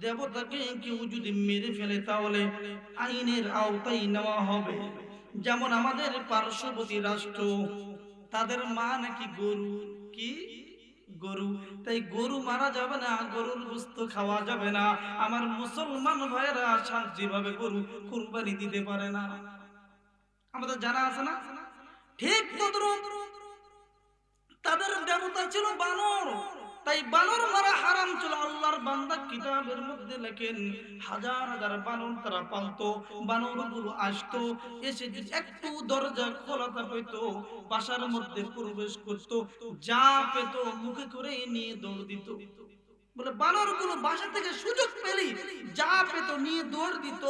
দেবতাকে কেউ যদি মেরে ফেলে তাহলে আইনের আওতায় নেওয়া হবে। যেমন আমাদের পার্শ্ববর্তী রাষ্ট্র, তাদের মা নাকি গরু, কি গরু, তাই গরু মারা যাবে না, গরুর গোশত খাওয়া যাবে না। আমার মুসলমান ভাইয়েরা শান্তিভাবে গরু কুরবানি দিতে পারে না, আমাদের জানা আছে না? ঠিক তদ্রুপ তাদের দেবতা ছিল বানর, তাই বানর মারা হারাম ছিল। আল্লাহর বান্দা কিতাবের মধ্যে লেখেন হাজার হাজার বানর তারা পালতো। বানরগুলো আসতো, এসে যদি একটু দরজা খোলা পেতো বাসার মধ্যে প্রবেশ করত, যা পেত মুখে করে নিয়ে দৌড় দিত। বলে বানরগুলো বাসা থেকে সুযোগ পেলি যা পেত নিয়ে দৌড় দিত,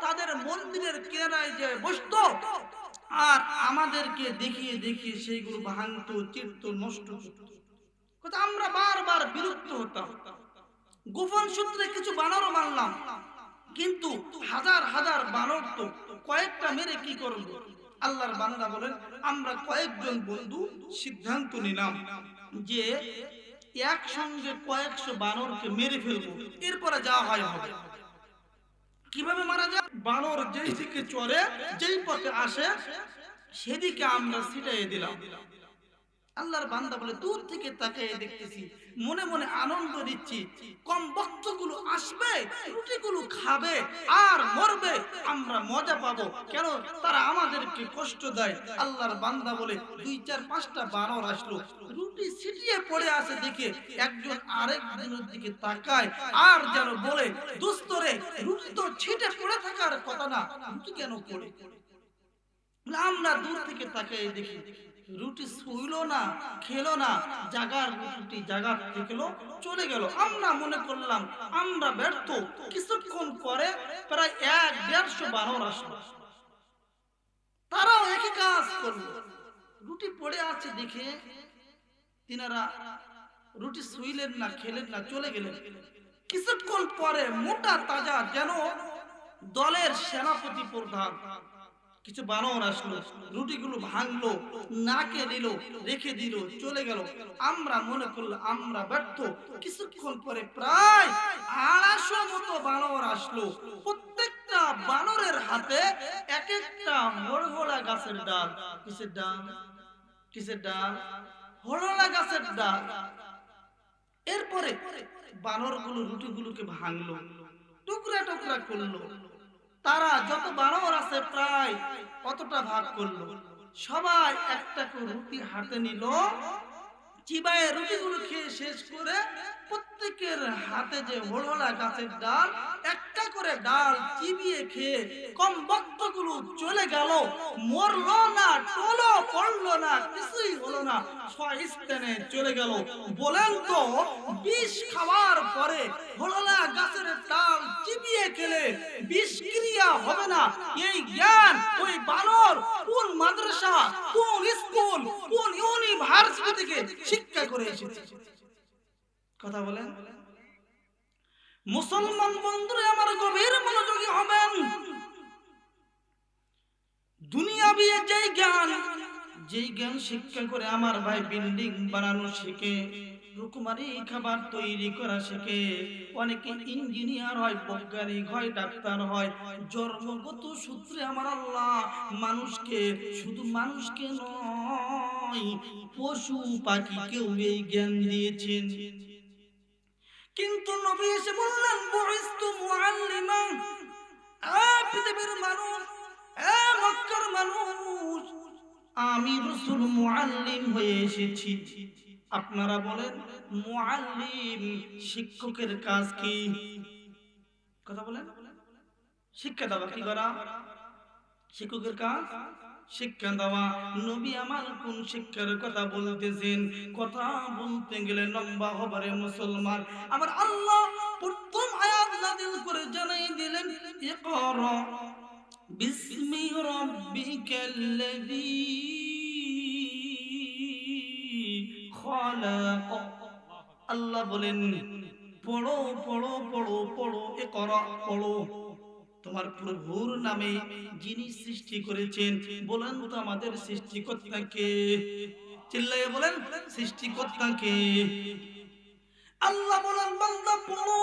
তাদের মন্দিরের কিনারায় যে বসতো আর আমাদেরকে দেখিয়ে দেখিয়ে সেইগুলো ভাঙতো, চিরতো, নষ্ট করতো। আমরা বারবার বিরক্ত হতাম। গোপন সূত্রে কিছু বানরও মারলাম, কিন্তু হাজার হাজার বানর তো কয়েকটা মেরে কি করব? আল্লাহর বান্দা বলেন আমরা কয়েকজন বন্ধু সিদ্ধান্ত নিলাম যে একসঙ্গে কয়েকশো বানরকে মেরে ফেলবো, এরপরে যা হয় হবে। কিভাবে মারা যায়? বানর যেই দিকে চড়ে, যেই পথে আসে সেদিকে আমরা ছিটাইয়ে দিলাম। আল্লাহর বান্দা বলে দূর থেকে তাকিয়ে দেখতেছি, মনে মনে আনন্দ দিচ্ছি, কম বক্তগুলো আসবে, রুটিগুলো খাবে আর মরবে, আমরা মজা পাবো। কেন? তারা আমাদেরকে কষ্ট দেয়। আল্লাহর বান্দা বলে 2-4-5টা বানর আসলো, রুটি ছিটিয়ে পড়ে আছে দেখে একজন আরেকজনের দিকে তাকায় আর যেন বলে দোস্তরে রুটি তো ছিটে পড়ে থাকার কথা না, রুটি কেন পড়ে? আমরা দূর থেকে তাকিয়ে দেখি রুটি ছুঁইলো না, খেলো না, জাগার রুটি জাগার থেকেলো চলে গেল। আমরা মনে করলাম আমরা ব্যর্থ। কিছুক্ষণ পরে প্রায় 1-150 বানর আসলো, তারাও একই কাজ করলো। রুটি পড়ে আছে দেখে তিনারা রুটি ছুঁইলেন না, খেলেন না, চলে গেলেন। কিছুক্ষণ পরে মোটা তাজা যেন দলের সেনাপতি প্রধান, কিছু বানর আসলো, রুটিগুলো ভাঙলো, নাকে দিল, রেখে দিল, চলে গেল। আমরা মনে করলো আমরা ব্যর্থ। কিছুক্ষণ পরে প্রায় 250 মতো বানর আসলো। প্রত্যেকটা বানরের হাতে এক একটা হড়হড়া গাছের ডাল। কিসের ডাল? কিসের ডাল? হড়হড়া গাছের ডাল। এরপরে বানরগুলো রুটিগুলোকে ভাঙলো, টুকরা টুকরা করলো। তারা যত বানর আছে প্রায় কতটা ভাগ করলো, সবাই একটা করে রুটি হাতে নিল, চিবায়ে রুটিগুলো খেয়ে শেষ করে প্রত্যেকের হাতে যে হলহলা গাছের ডাল, একটা করে ডাল চিবিয়ে খেয়ে কম বক্তগুলো চলে গেল। মরলো না, টলো পড়লো না, কিছুই হলো না, স্বস্থানে চলে গেল। বলেন তো, বিষ খাওয়ার পরে হলহলা গাছের ডাল চিবিয়ে খেলে বিষক্রিয়া হবে না? এই জ্ঞান ওই বানর কোন মাদ্রাসা, কোন স্কুল, কোন ইউনিভার্সিটি থেকে শিক্ষা করে এসেছে? কথা বলেন। মুসলমান বন্ধুরা আমার গভীর মনোযোগী হবেন। দুনিয়াবি যেই জ্ঞান শিক্ষা করে আমার ভাই বিল্ডিং বানানো শিখে, রকমারি খাবার তৈরি করা শিখে, অনেকে ইঞ্জিনিয়ার হয়, বৈজ্ঞানিক হয়, ডাক্তার হয়। জন্মগত সূত্রে আমার আল্লাহ মানুষকে, শুধু মানুষকে নয়, পশু পাখিকেও এই জ্ঞান দিয়েছেন। কিন্তু নবী এসে বললেন, বুইস্তু মুআল্লিমা, পৃথিবীর মানুষ, মক্কার মানুষ, আমি রাসূল মুআল্লিম হয়ে এসেছি। আপনারা বলেন, মুআল্লিম শিক্ষকের কাজ কি? কথা বলেন। শিক্ষা দেওয়া কি করা? শিক্ষকের কাজ শিক্ষা দেওয়া। নবী আমার কোন শিক্ষার কথা বলতেছেন? কথা বলতে গেলে লম্বা হবে মুসলমান। আমার আল্লাহ প্রথম আয়াত নাযিল করে জানাই দিলেন, ইকরা বিসমি রাব্বিকাল্লাযী খালাক। আল্লাহ বলেন, পড়ো পড়ো পড়ো পড়ো, ইকরা পড়ো, তোমার প্রভুর নামে যিনি সৃষ্টি করেছেন। বলেন তো আমাদের সৃষ্টিকর্তা কে? চিল্লাইয়ে বলেন, সৃষ্টিকর্তা কে? আল্লাহ বলেন, বান্দা পড়ো।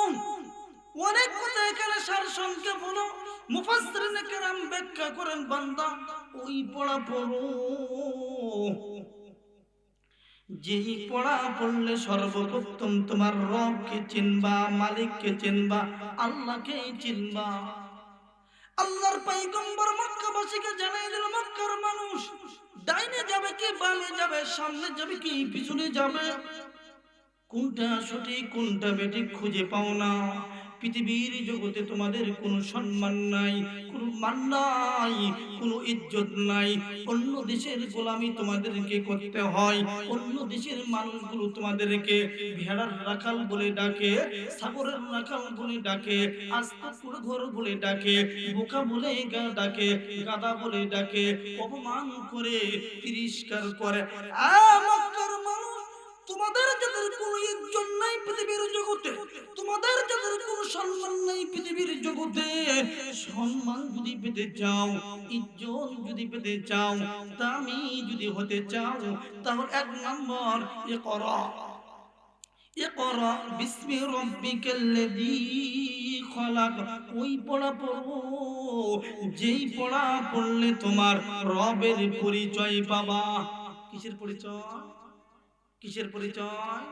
অনেক কথা এখানে সারসংক্ষেপ হলো। মুফাসসিরিন কেরাম ব্যাখ্যা করেন, বান্দা ওই পড়া পড়ো যেই পড়া পড়লে সর্বপ্রথম তোমার রবকে চিনবা, মালিককে চিনবা, আল্লাহকে চিনবা। আল্লাহর পয়গম্বর মক্কাবাসীকে জানাই দিল, মক্কার মানুষ ডাইনে যাবে কি বামে যাবে, সামনে যাবে কি পিছনে যাবে, কোনটা সঠিক কোনটা বেঠিক খুঁজে পাও না। পৃথিবীর জগতে তোমাদের কোনো সম্মান নাই, কোনো মান নাই, কোনো ইজ্জত নাই। অন্য দেশের গোলামি তোমাদেরকে করতে হয়। অন্য দেশের মানুষগুলো তোমাদেরকে ভেড়ার রাখাল বলে ডাকে, ছাগলের রাখাল বলে ডাকে, আস্ত ঘর বলে ডাকে, বোকা বলে ডাকে, গাদা বলে ডাকে, অপমান করে, তিরস্কার করে। মক্কার মানুষ, তোমাদের যাদের কোনো ইজ্জত নাই পৃথিবীর জগতে, তোমাদের যাদের কোনো সম্মান নাই পৃথিবীর জগতে, সম্মান যদি পেতে চাও, ইজ্জত যদি পেতে চাও, দামি যদি হতে চাও, তাহলে এক নম্বর ইকরা, ইকরা বিসমি রাব্বিকাল্লাযী খালাক। ওই পড়া পড়ো যেই পড়া পড়লে তোমার রবের পরিচয় পাবা। কিসের পরিচয়? কিসের পরিচয়?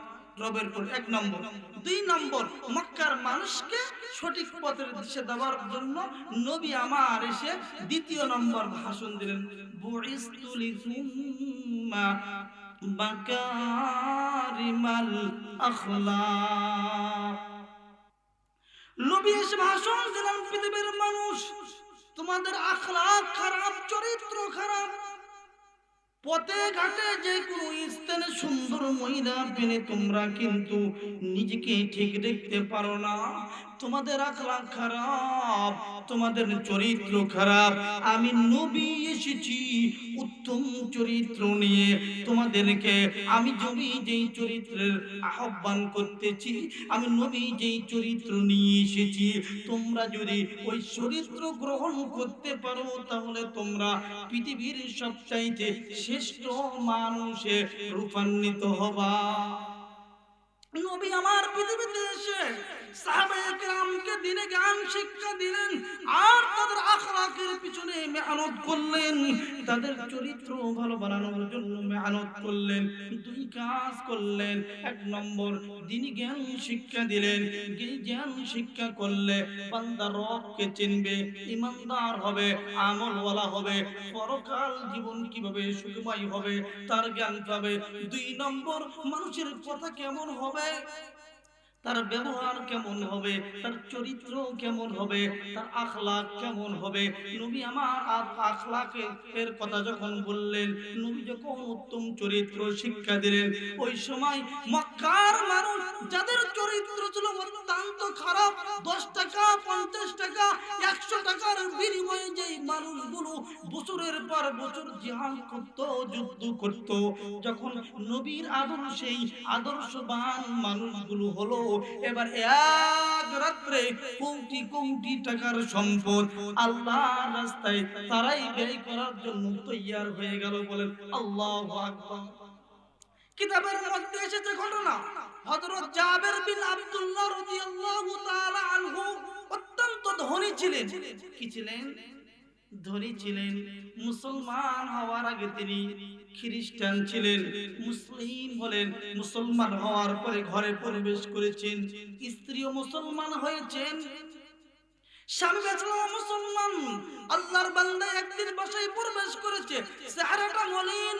রবের পরিচয়, এক নম্বর। দুই নম্বর, মক্কার মানুষকে সঠিক পথের দিশা দেওয়ার জন্য নবী আমার এসে দ্বিতীয় নম্বর ভাষণ দিলেন, বুইস্তু লিতুম্মা মাকারিমাল আখলাক। নবী এসে ভাষণ দিলেন, পৃথিবীর মানুষ তোমাদের আখলাক খারাপ, চরিত্র খারাপ, পথে ঘাটে যে কোনো স্থানে সুন্দর মহিলা পেলে তোমরা কিন্তু নিজেকে ঠিক দেখতে পারো না, তোমাদের আখলাক খারাপ, তোমাদের চরিত্র খারাপ। আমি নবী এসেছি উত্তম চরিত্র নিয়ে তোমাদেরকে, আমি নবী যেই চরিত্রের আহ্বান করতেছি, আমি নবী যেই চরিত্র নিয়ে এসেছি, তোমরা যদি ওই চরিত্র গ্রহণ করতে পারো তাহলে তোমরা পৃথিবীর সবচাইতে শ্রেষ্ঠ মানুষে রূপান্বিত হবা। নবী আমার পৃথিবীতে এসে সাহাবায়ে কেরামকে দ্বীনে জ্ঞান শিক্ষা দিলেন, আর তাদের আখলাকের পিছনে মেহনত করলেন, তাদের চরিত্র ভালো বানানোর জন্য মেহনত করলেন। দুই কাজ করলেন, এক নম্বর দ্বীনি জ্ঞান শিক্ষা দিলেন। জ্ঞান শিক্ষা করলে বান্দা রবকে চিনবে, ইমানদার হবে, আমলওয়ালা হবে, পরকাল জীবন কিভাবে সুখময় হবে তার জ্ঞান পাবে। দুই নম্বর মানুষের কথা কেমন হবে, তার ব্যবহার কেমন হবে, তার চরিত্র কেমন হবে, তার আখলাক কেমন হবে। নবী আমার আখলাকের কথা যখন বললেন, নবী যখন উত্তম চরিত্র শিক্ষা দিলেন, ওই সময় মক্কার মানুষ যাদের চরিত্র ছিল অত্যন্ত খারাপ, 10 টাকা 50 টাকা 100 টাকার বিনিময়ে যেই মানুষগুলো বছরের পর বছর জিহাদ করত, যুদ্ধ করত, যখন নবীর আদর্শেই আদর্শবান মানুষগুলো হলো, এবার এক রাত্রে কোটি কোটি টাকার সম্পদ আল্লাহর রাস্তায় তারাই ব্যয় করার জন্য তৈয়ার হয়ে গেল। বলেন আল্লাহু আকবার। কিতাবের মধ্যে এসেছে ঘটনা, হযরত জাবের বিন আব্দুল্লাহ রাদিয়াল্লাহু তাআলা আনহু অত্যন্ত ধনী ছিলেন। কি ছিলেন? ধনী ছিলেন। মুসলমান হওয়ার আগে তিনি খ্রিস্টান ছিলেন, মুসলিম হলেন, মুসলমান হওয়ার পরে ঘরে প্রবেশ করেছেন, স্ত্রীও মুসলমান হয়েছেন, স্বামী বেচারা মুসলমান। আল্লাহর বান্দা একদিন বাসায় প্রবেশ করেছে, চেহারাটা মলিন।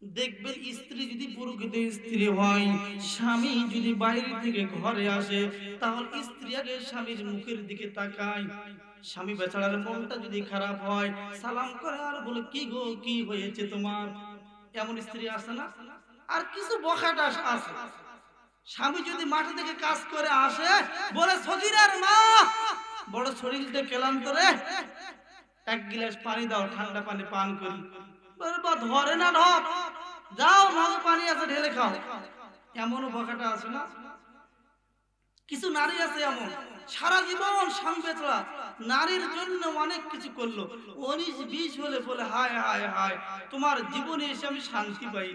দেখবেন স্ত্রী যদি প্রকৃত স্ত্রী হয়, স্বামী যদি বাইরে থেকে ঘরে আসে, তাহলে স্ত্রী আগে স্বামীর মুখের দিকে তাকায়। স্বামী বেচারার মনটা যদি খারাপ হয়, সালাম করে আর বলে, কি গো, কি হয়েছে তোমার? এমন স্ত্রী আছে না? আর কিছু বখাটা আছে, স্বামী যদি মাঠে থেকে কাজ করে আসে, বলে, সগীরার মা, বড় শরীরটা ক্লান্ত রে, এক গ্লাস পানি দাও, ঠান্ডা পানি পান করি। ধরে না ঢপ, যাও মগ পানি আছে ঢেলে খাও। এমন বখাটা আছে না? কিছু নারী আছে এমন, সারা জীবন স্বামী বেচারা নারীর জন্য অনেক কিছু করলো, 19-20 হলে বলে, হায় হায় হায়, তোমার জীবনে এসে আমি শান্তি পাই।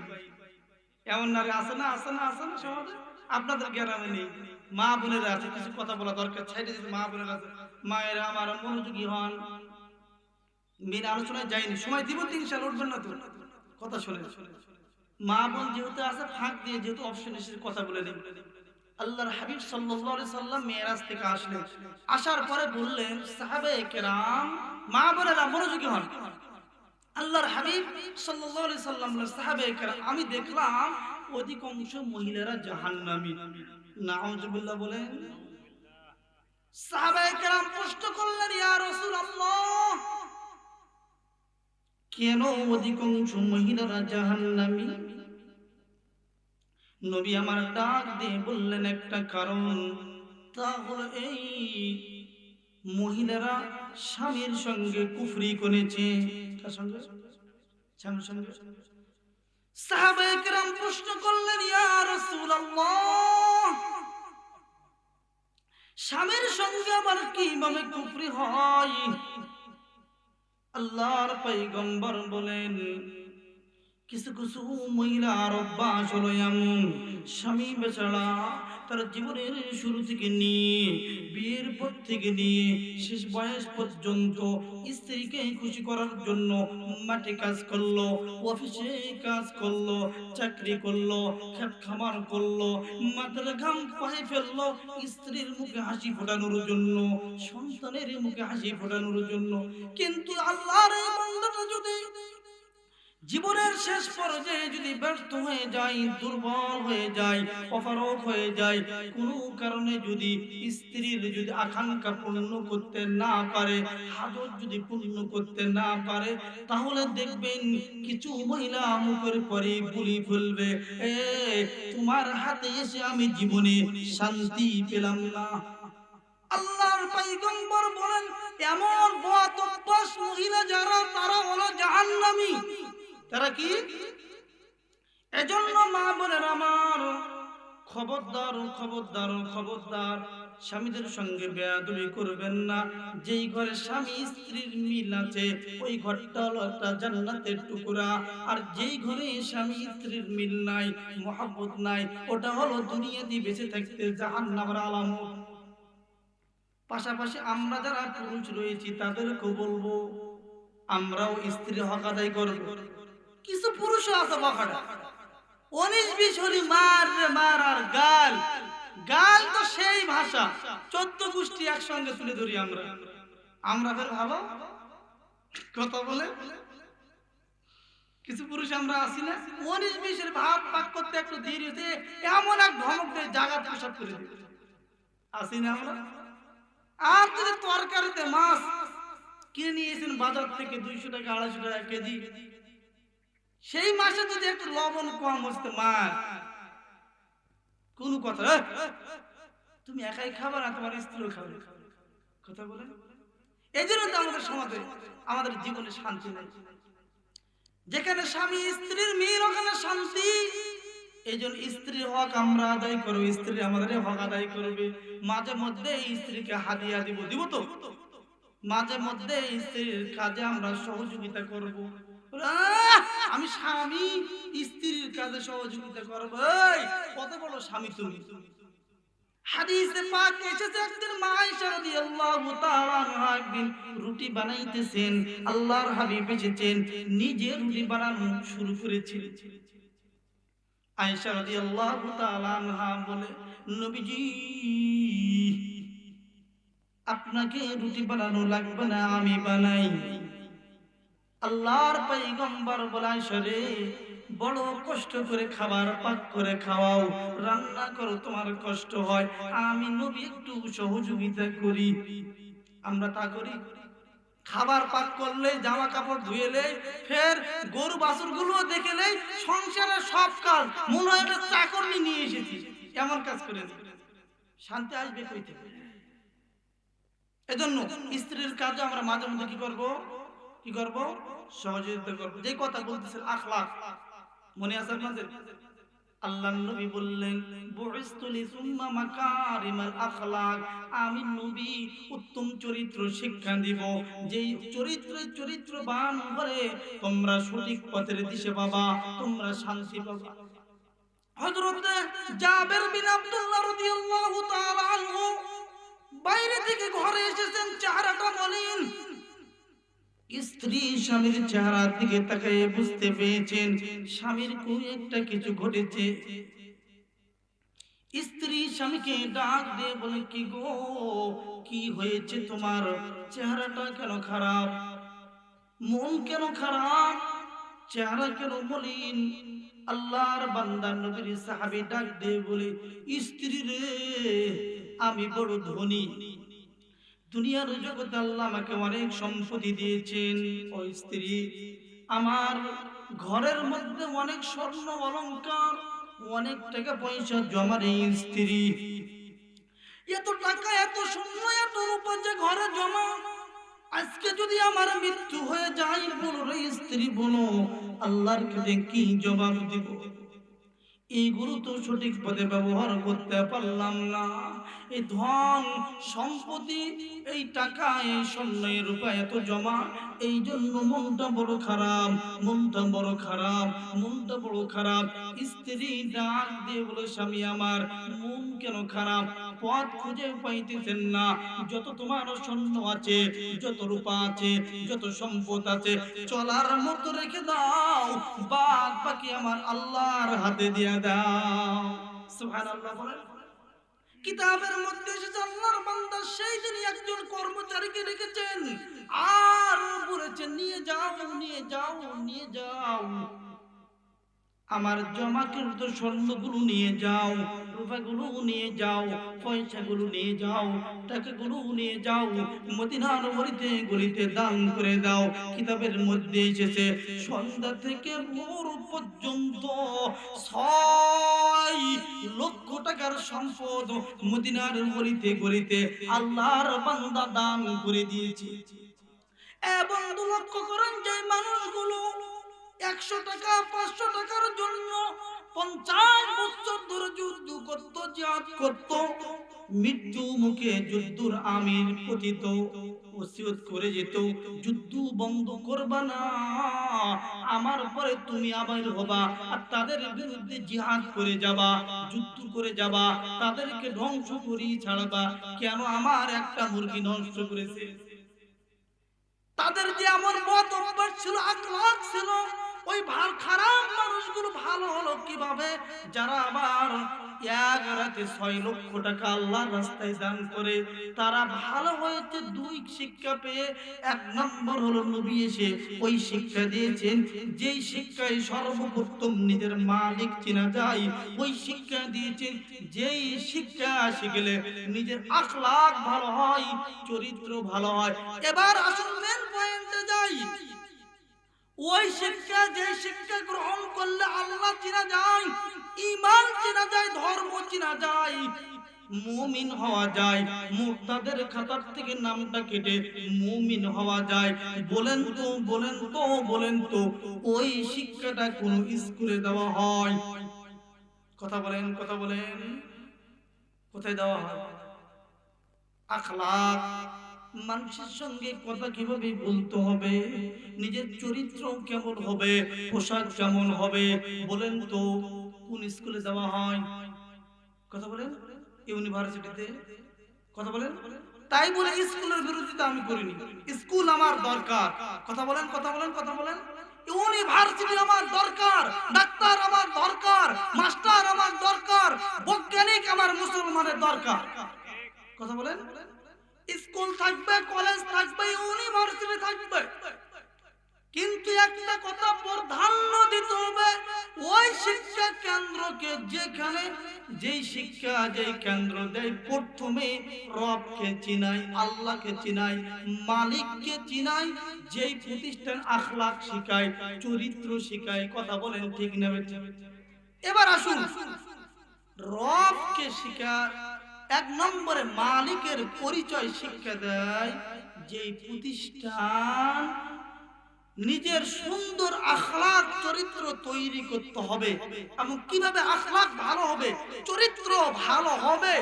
এমন নারী আছে না? আছে না? আছে না সমাজে? আপনাদের গ্রামে নেই? মা বোনেরা আছে, কিছু কথা বলা দরকার, ছাইড়ে দিতে মা বোনেরা আছে। মায়েরা আমার মনোযোগী হন, মেন আলোচনায় যায়নি, সময় দিব তো ইনশাআল্লাহ, উঠবেন না তো? কথা শুনে মা বোন যেহেতু আছে, ফাঁক দিয়ে যেহেতু অপশন এসে কথা বলে নেই। আল্লাহর হাবিব সাল্লাল্লাহু আলাইহি সাল্লাম মেরাজ থেকে আসলেন, আসার পরে বললেন, সাহাবায়ে কেরাম, মা বোনেরা মনোযোগী হন। আল্লাহর হাবিব সাল্লাল্লাহু আলাইহি সাল্লাম বললেন, সাহাবায়ে কেরাম, আমি দেখলাম অধিকাংশ মহিলারা জাহান্নামী। নাউজুবিল্লাহ বলেন। সাহাবায়ে কেরাম প্রশ্ন করলেন, ইয়া রাসূলুল্লাহ, কেন অধিকাংশ মহিলারা জাহান্নামী? নবী আমার ডাক দিয়ে বললেন, একটা কারণ, তা হলো এই, মহিলারা স্বামীর সঙ্গে কুফরি করেছে। কার সঙ্গে? স্বামীর সঙ্গে। সাহাবায়ে কেরাম প্রশ্ন করলেন, ইয়া রাসূলুল্লাহ, স্বামীর সঙ্গে আবার কিভাবে কুফরি হয়? আল্লাহর পয়গম্বর বলেন, কিছু কিছু মহিলার অভ্যাস হলো এমন, স্বামী বেচারা তার জীবনের শুরু থেকে নিয়ে বিয়ের পর থেকে নিয়ে শেষ বয়স পর্যন্ত স্ত্রীকে খুশি করার জন্য মাঠে কাজ করলো, অফিসে কাজ করলো, চাকরি করলো, খেত খামার করলো, মাথার ঘাম পায়ে ফেললো স্ত্রীর মুখে হাসি ফোটানোর জন্য, সন্তানের মুখে হাসি ফোটানোর জন্য। কিন্তু আল্লাহর এই বান্দাটা যদি জীবনের শেষ পর্যায়ে যদি ব্যর্থ হয়ে যায়, দুর্বল হয়ে যায়, অপারগ হয়ে যায়, কোনো কারণে যদি স্ত্রীর যদি আকাঙ্ক্ষা পূর্ণ করতে না পারে, হাজত যদি পূর্ণ করতে না পারে, তাহলে দেখবেন কিছু মহিলা মুখের পরে বলি ফেলবে, এ তোমার হাতে এসে আমি জীবনে শান্তি পেলাম না। আল্লাহর পয়গম্বর বলেন, এমন বদঅভ্যাস মহিলা যারা, তারা হলো জাহান্নামী। তারা কি? এজন্য মা বোনের আমার, খবরদার খবরদার খবরদার, স্বামীদের সঙ্গে বেয়াদবি করবেন না। যেই ঘরে স্বামী স্ত্রীর মিল আছে, ওই ঘরটা হলো একটা জান্নাতের টুকরা। আর যেই ঘরে স্বামী স্ত্রীর মিল নাই, মহব্বত নাই, ওটা হলো দুনিয়াতে বেঁচে থাকতে জাহান্নামের আলামত। পাশাপাশি আমরা যারা পুরুষ রয়েছি তাদেরকেও বলবো, আমরাও স্ত্রী হক আদায় করব। কিছু পুরুষ আছে বখাটা, 19-20 হলি মার রে মার, আর গাল গাল তো সেই ভাষা, 14 গোষ্ঠী একসঙ্গে তুলে ধরি আমরা। আমরা ফের ভালো কথা বলে কিছু পুরুষ আমরা আসি না, 19-20 এর ভাব পাক করতে একটু দেরি হতে এমন এক ধমক দিয়ে জায়গা প্রসাদ করে দিই, আসি না আমরা। আর যদি তরকারিতে মাছ কিনে নিয়েছেন বাজার থেকে 200 টাকা 250 টাকা কেজি, সেই মাসে যদি একটু লবণ কম হচ্ছে, মাছ কোন কথা, তুমি একাই খাবে না, তোমার স্ত্রীও খাবে, কথা বলেন। এই জন্য তো আমাদের সমাজে, আমাদের জীবনে শান্তি নেই। যেখানে স্বামী স্ত্রীর মিল, ওখানে শান্তি। এই জন্য স্ত্রীর হক আমরা আদায় করবো, স্ত্রী আমাদের হক আদায় করবে। মাঝে মধ্যে স্ত্রীকে হাদিয়া দিব, দিব তো, মাঝে মধ্যে স্ত্রীর কাজে আমরা সহযোগিতা করব। আমি স্বামী স্ত্রীর কাজে সহযোগিতা করবো, কত বড় স্বামী তুমি। হাদিসে পাক এসেছে, একদিন মা আয়েশা রাদিয়াল্লাহু তাআলা আনহা একদিন রুটি বানাইতেছেন, আল্লাহর হাবিব এসেছেন, নিজে রুটি বানানো শুরু করেছিলেন। আয়েশা রাদিয়াল্লাহু তাআলা আনহা বলে, নবীজি আপনাকে রুটি বানানো লাগবে না, আমি বানাই। আল্লাহর পয়গম্বর বলে, আয়েশা রে, বড় কষ্ট করে খাবার পাক করে খাওয়াও, রান্না করো, তোমার কষ্ট হয়, আমি নবী একটু সহযোগিতা করি। আমরা তা করি? খাবার পাক করলে, জামা কাপড় ধুয়েলে, ফের গরু বাছুর গুলো দেখেলে, সংসারের সব কাজ মনে হয় একটা চাকর নিয়ে এসেছি, এমন কাজ করে শান্তি আসবে কই থেকে? এজন্য স্ত্রীর কাজে আমরা মাঝে মধ্যে কি করব, কি করব? সহযোগিতা করব। যে কথা বলতেছেন আখলাক, মনে আছে আপনাদের? আল্লাহর নবী বললেন, বুইসতু লিসুম্মা মাকারিমাল আখলাক, আমি নবী উত্তম চরিত্র শিক্ষা দিব। যেই চরিত্রবান হলে তোমরা সঠিক পথের দিশে পাবা, তোমরা শান্তি পাবা। হযরত জাবের বিন আব্দুল্লাহ রাদিয়াল্লাহু তাআলা আনহু বাইরে থেকে ঘরে এসেছেন, চেহারাটা মলিন। স্ত্রী স্বামীর চেহারার দিকে তাকিয়ে বুঝতে পেরেছেন স্বামীর কোন একটা কিছু ঘটেছে। স্ত্রী স্বামীকে ডাক দিয়ে বলে, কি গো, কি হয়েছে তোমার? চেহারাটা কেন খারাপ, মন কেন খারাপ, চেহারা কেন মলিন? আল্লাহর বান্দা নবীর সাহাবী ডাক দিয়ে বলে, স্ত্রী রে, আমি বড় ধনী, দুনিয়ার জগতে আল্লাহ আমাকে অনেক সম্পত্তি দিয়েছেন। ও স্ত্রী, আমার ঘরের মধ্যে অনেক স্বর্ণ অলংকার, অনেক টাকা পয়সা জমা নেই। স্ত্রী, এত টাকা, এত স্বর্ণ, এত রূপা যে ঘরে জমা, আজকে যদি আমার মৃত্যু হয়ে যায়, বলো রে স্ত্রী, বলো আল্লাহর কাছে কি জবাব দিব? এইগুলো তো সঠিক পথে ব্যবহার করতে পারলাম না। এই ধন সম্পত্তি, এই টাকা, এই স্বর্ণ, এই রূপা এত জমা, এই জন্য মনটা বড় খারাপ, মনটা বড় খারাপ, মনটা বড় খারাপ। স্ত্রী ডাক দিয়ে বলে, স্বামী আমার মন কেন খারাপ? পথ খুঁজে পাইতেছেন না। যত তোমার স্বর্ণ আছে, যত রূপা আছে, যত সম্পদ আছে, চলার মতো রেখে দাও, বাদ বাকি আমার আল্লাহর হাতে দিয়ে দাও। সুবহানাল্লাহ বলেন। কিতাবের মধ্যে এসেছে আল্লাহর বান্দা সেই দিন একজন কর্মচারীকে রেখেছেন আর বলেছেন নিয়ে যাও নিয়ে যাও নিয়ে যাও আমার জমাকৃত স্বর্ণগুলো নিয়ে যাও, রূপাগুলো নিয়ে যাও, পয়সাগুলো নিয়ে যাও, টাকাগুলো নিয়ে যাও, মদিনার গলিতে গলিতে দান করে দাও। কিতাবের মধ্যে এসেছে সন্ধ্যা থেকে ভোর পর্যন্ত 6 লক্ষ টাকার সম্পদ মদিনার গলিতে গলিতে আল্লাহর বান্দা দান করে দিয়েছে। এবং লক্ষ্য করেন যে মানুষগুলো 100 টাকা 500 টাকার জন্য 50 বছর ধরে যুদ্ধ করত, জিহাদ করত, মৃত্যু মুখে যুদ্ধর আমির পতিত ওসিয়ত করে যেত, যুদ্ধ বন্ধ করবা না, আমার পরে তুমি আবার হবা আর তাদের বিরুদ্ধে জিহাদ করে যাবা, যুদ্ধ করে যাবা, তাদেরকে ধ্বংস করি ছাড়বা। কেন আমার একটা মুরগি নষ্ট করেছে? তাদের যে আমার মত অভ্যাস ছিল, আখলাক ছিল, ওই খারাপ মানুষগুলো ভালো হলো কিভাবে? যারা আবার এক রাতে 6 লক্ষ টাকা আল্লাহর রাস্তায় দান করে তারা ভালো হয়েছে। 2 শিক্ষা পেয়ে, 1 নম্বর হলো নবী এসে ওই শিক্ষা দিয়েছেন, যেই শিক্ষায় সর্বপ্রথম নিজের মালিক চেনা যায়, ওই শিক্ষা দিয়েছেন যেই শিক্ষা শিখলে নিজের আখলাক ভালো হয়, চরিত্র ভালো হয়। এবার আসল মেন পয়েন্টে যাই। ওই শিক্ষা, যে শিক্ষা গ্রহণ করলে আল্লাহ চেনা যায়, ঈমান চেনা যায়, ধর্ম চেনা যায়, মুমিন হওয়া যায়, মুরতাদের খাতার থেকে নামটা কেটে মুমিন হওয়া যায়। বলেন তো বলেন তো বলেন তো ওই শিক্ষাটা কোন স্কুলে দেওয়া হয়? কথা বলেন কথা বলেন, কোথায় দেওয়া হয়? আখলাক, মানুষের সঙ্গে কথা কিভাবে বলতে হবে, নিজের চরিত্র কেমন হবে, পোশাক কেমন হবে, বলেন তো কোন স্কুলে দেওয়া হয়? কথা বলেন। ইউনিভার্সিটিতে। কথা বলেন। তাই বলে স্কুলের বিরোধিতা আমি করিনি, স্কুল আমার দরকার। কথা বলেন কথা বলেন কথা বলেন। ইউনিভার্সিটি আমার দরকার, ডাক্তার আমার দরকার, মাস্টার আমার দরকার, বৈজ্ঞানিক আমার মুসলমানের দরকার। কথা বলেন। স্কুল থাকবে, কলেজ থাকবে, ইউনিভার্সিটি থাকবে, কিন্তু একটা কথা প্রাধান্য দিতে হবে, ওই শিক্ষা কেন্দ্রকে, যেখানে যেই শিক্ষা যেই কেন্দ্র দেয় প্রথমে রবকে চিনাই, আল্লাহকে চিনাই, মালিককে চিনাই, যেই প্রতিষ্ঠান আখলাক শিখায়, চরিত্র শিখায়। কথা বলেন ঠিক না? এবার আসুন, রবকে শিখা 1 নম্বরে মালিকের পরিচয় শিক্ষা দেয় যেই প্রতিষ্ঠান নিজের সুন্দর আখলাক চরিত্র তৈরি করতে হবে। এবং কিভাবে আখলাক ভালো হবে, চরিত্র ভালো হবে,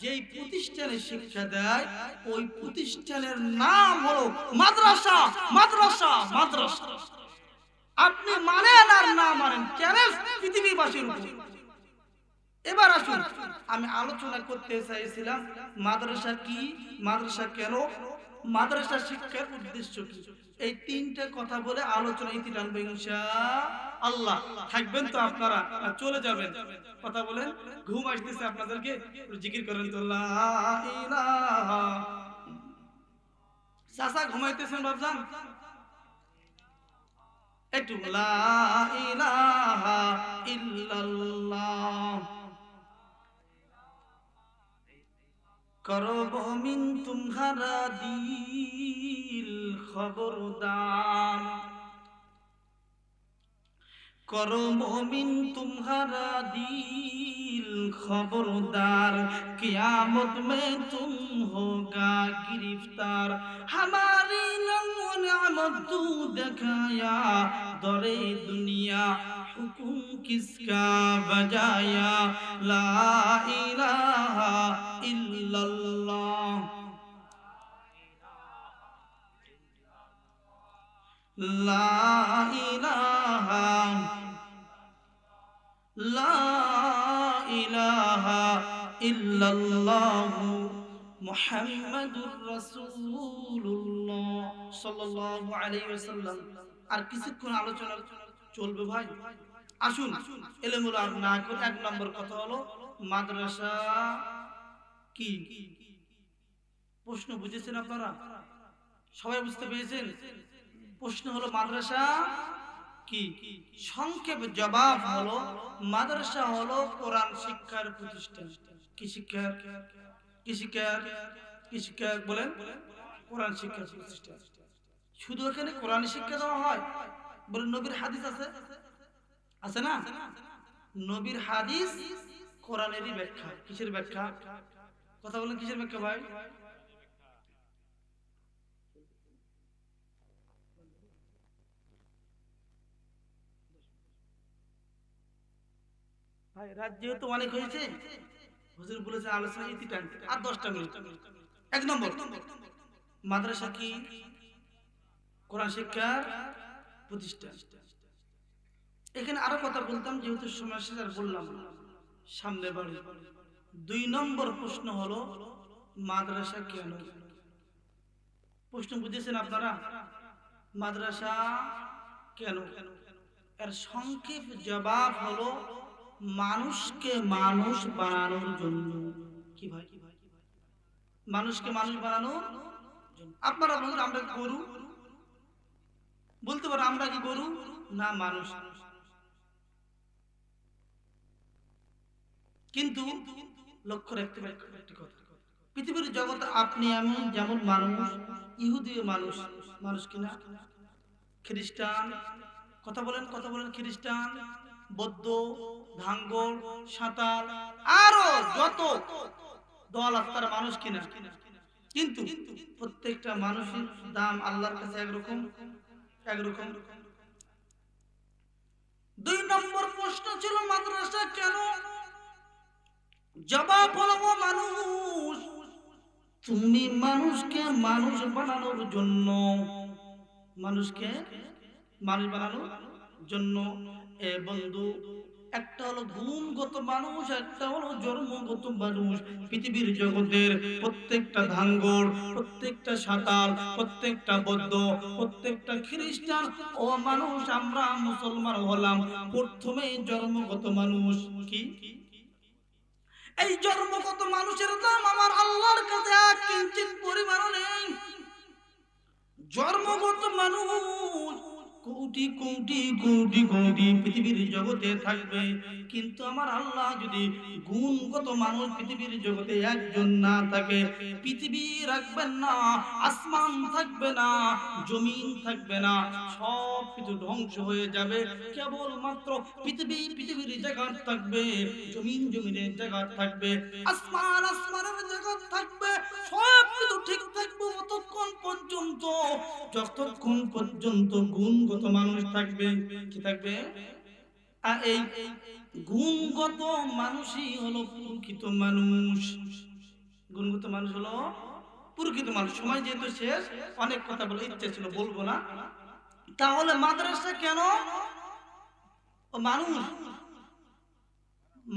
যেই প্রতিষ্ঠানে শিক্ষা দেয় ওই প্রতিষ্ঠানের নাম হলো মাদ্রাসা। মাদ্রাসা মাদ্রাসা। আপনি মানেন আর না মানেন, চ্যালেঞ্জ পৃথিবীবাসীর উপর। এবার আসুন, আমি আলোচনা করতে চাইছিলাম মাদ্রাসা কি, মাদ্রাসা কেন, মাদ্রাসা শিক্ষার উদ্দেশ্য কি, এই 3টে কথা বলে আলোচনা ইতি টানবো ইনশাআল্লাহ। থাকবেন তো আপনারা, চলে যাবেন? কথা বলেন। ঘুম আসতেছে আপনাদেরকে, জিকির করেন তো লা ইলাহা। চাচা ঘুমাইতেছেন বাবজান, একটু লা ইলাহা ইল্লাল্লাহ। করব মিন তুমহারা দিল খবরদার, করব মিন তুমহারা দিল খবরদার, কিয়ামত में तुम होगा गिरफ्तार, हमारी नियामत तू दिखाया दौरे दुनिया, हुकुम किसका बजाया, ला इलाहा इल्लल्लाह, লা ইলাহা, লা ইলাহা ইল্লাল্লাহু মুহাম্মাদুর রাসূলুল্লাহ সাল্লাল্লাহু আলাইহি ওয়াসাল্লাম। আর কিছুক্ষণ আলোচনা চলবে ভাই। আসুন এলেমুল আর না করে 1 নম্বর কথা হলো মাদ্রাসা কি? প্রশ্ন বুঝেছেন আপনারা? সবাই বুঝতে পেরেছেন? প্রশ্ন হলো মাদ্রাসা কি? সংক্ষেপ জবাব হলো মাদ্রাসা হলো কোরআন শিক্ষার প্রতিষ্ঠান। কি শিক্ষা? কি শিক্ষা? কি শিক্ষা বলেন? কোরআন শিক্ষার প্রতিষ্ঠান। শুধু এখানে কোরআন শিক্ষা দেওয়া হয়? বলেন নবীর হাদিস আছে? আছে না? নবীর হাদিস কোরআনেরই ব্যাখ্যা। কিসের ব্যাখ্যা? কথা বলেন, কিসের ব্যাখ্যা ভাই? ভাই রাত যেহেতু অনেক হয়েছে, হুজুর বলেছে আলোচনা ইতি টানতে আর 10টা মিনিট। এক নম্বর, মাদ্রাসা কি? কোরআন শিক্ষার প্রতিষ্ঠান। এখানে আরো কথা বলতাম, যেহেতু সময় শেষ আর বললাম না, সামনে বাড়ি। 2 নম্বর প্রশ্ন হলো মাদ্রাসা কেন? প্রশ্ন বুঝেছেন আপনারা? মাদ্রাসা কেন? এর সংক্ষেপ জবাব হলো মানুষকে মানুষ বানানোর জন্য। কি ভাই? মানুষকে মানুষ বানানোর জন্য। আপনারা বলুন আমরা গরু? বলতে পারো আমরা কি গরু? না, মানুষ। কিন্তু লক্ষ্য রাখতে হবে একটি কথা, পৃথিবীর জগতে আপনি আমি যেমন মানুষ, ইহুদিও মানুষ, মানুষ কিনা? খ্রিস্টান, কথা বলেন, কথা বলেন, খ্রিস্টান, বৌদ্ধ, ধাঙ্গল, সাঁতাল, আরো যত দল আছে তারা মানুষ কিনা? কিন্তু প্রত্যেকটা মানুষের দাম আল্লাহর কাছে একরকম, একরকম। 2 নম্বর প্রশ্ন ছিল মাদ্রাসা কেন? জবাব হলো মানুষ, তুমি মানুষকে মানুষ বানানোর জন্য, মানুষকে মানুষ বানানোর জন্য। এ বন্ধু, একটা হলো গুণগত মানুষ, একটা হলো জন্মগত মানুষ। পৃথিবীর জগতের প্রত্যেকটা ধাঙ্গর, প্রত্যেকটা সাঁতাল, প্রত্যেকটা বৌদ্ধ, প্রত্যেকটা খ্রিস্টান ও মানুষ, আমরা মুসলমান হলাম প্রথমে জন্মগত মানুষ। কি? এই জন্মগত মানুষের দাম আমার আল্লাহর কাছে এক কিঞ্চিত পরিমাণও নেই। জন্মগত মানুষ কোটি কোটি কোটি কোটি পৃথিবীর জগতে থাকবে, কিন্তু আমার আল্লাহ যদি গুণগত মানুষ পৃথিবীর জগতে একজন না থাকে, পৃথিবী রাখবেন না, আসমান থাকবে না, জমিন থাকবে না, সব কিছু ধ্বংস হয়ে যাবে। কেবলমাত্র পৃথিবীর জায়গা থাকবে, জমিন জমিনের জায়গা থাকবে, আসমান আসমানের জায়গা থাকবে, সব কিছু ঠিক থাকবে ততক্ষণ পর্যন্ত যতক্ষণ পর্যন্ত গুণগত মানুষ থাকবে। কি থাকবে? আর এই গুণগত মানুষই হলো প্রকৃত মানুষ। গুণগত মানুষ হলো প্রকৃত মানুষ। সময় যেহেতু শেষ, অনেক কথা বলে ইচ্ছে ছিল, বলবো না। তাহলে মাদ্রাসা কেন? ও মানুষ,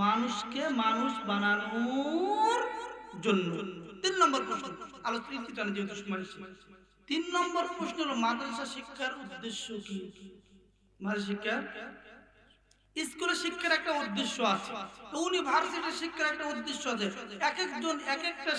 মানুষকে মানুষ বানানোর জন্য। 3 নম্বর প্রশ্ন, আলোচনা যেহেতু সময় শেষ, 3 নম্বর প্রশ্ন হলো মাদ্রাসা শিক্ষার উদ্দেশ্য কি? মাদ্রাসা শিক্ষার, স্কুলে শিক্ষার একটা উদ্দেশ্য আছে, ইউনিভার্সিটি শিক্ষার একটা উদ্দেশ্য আছে। এক একজন এক একটা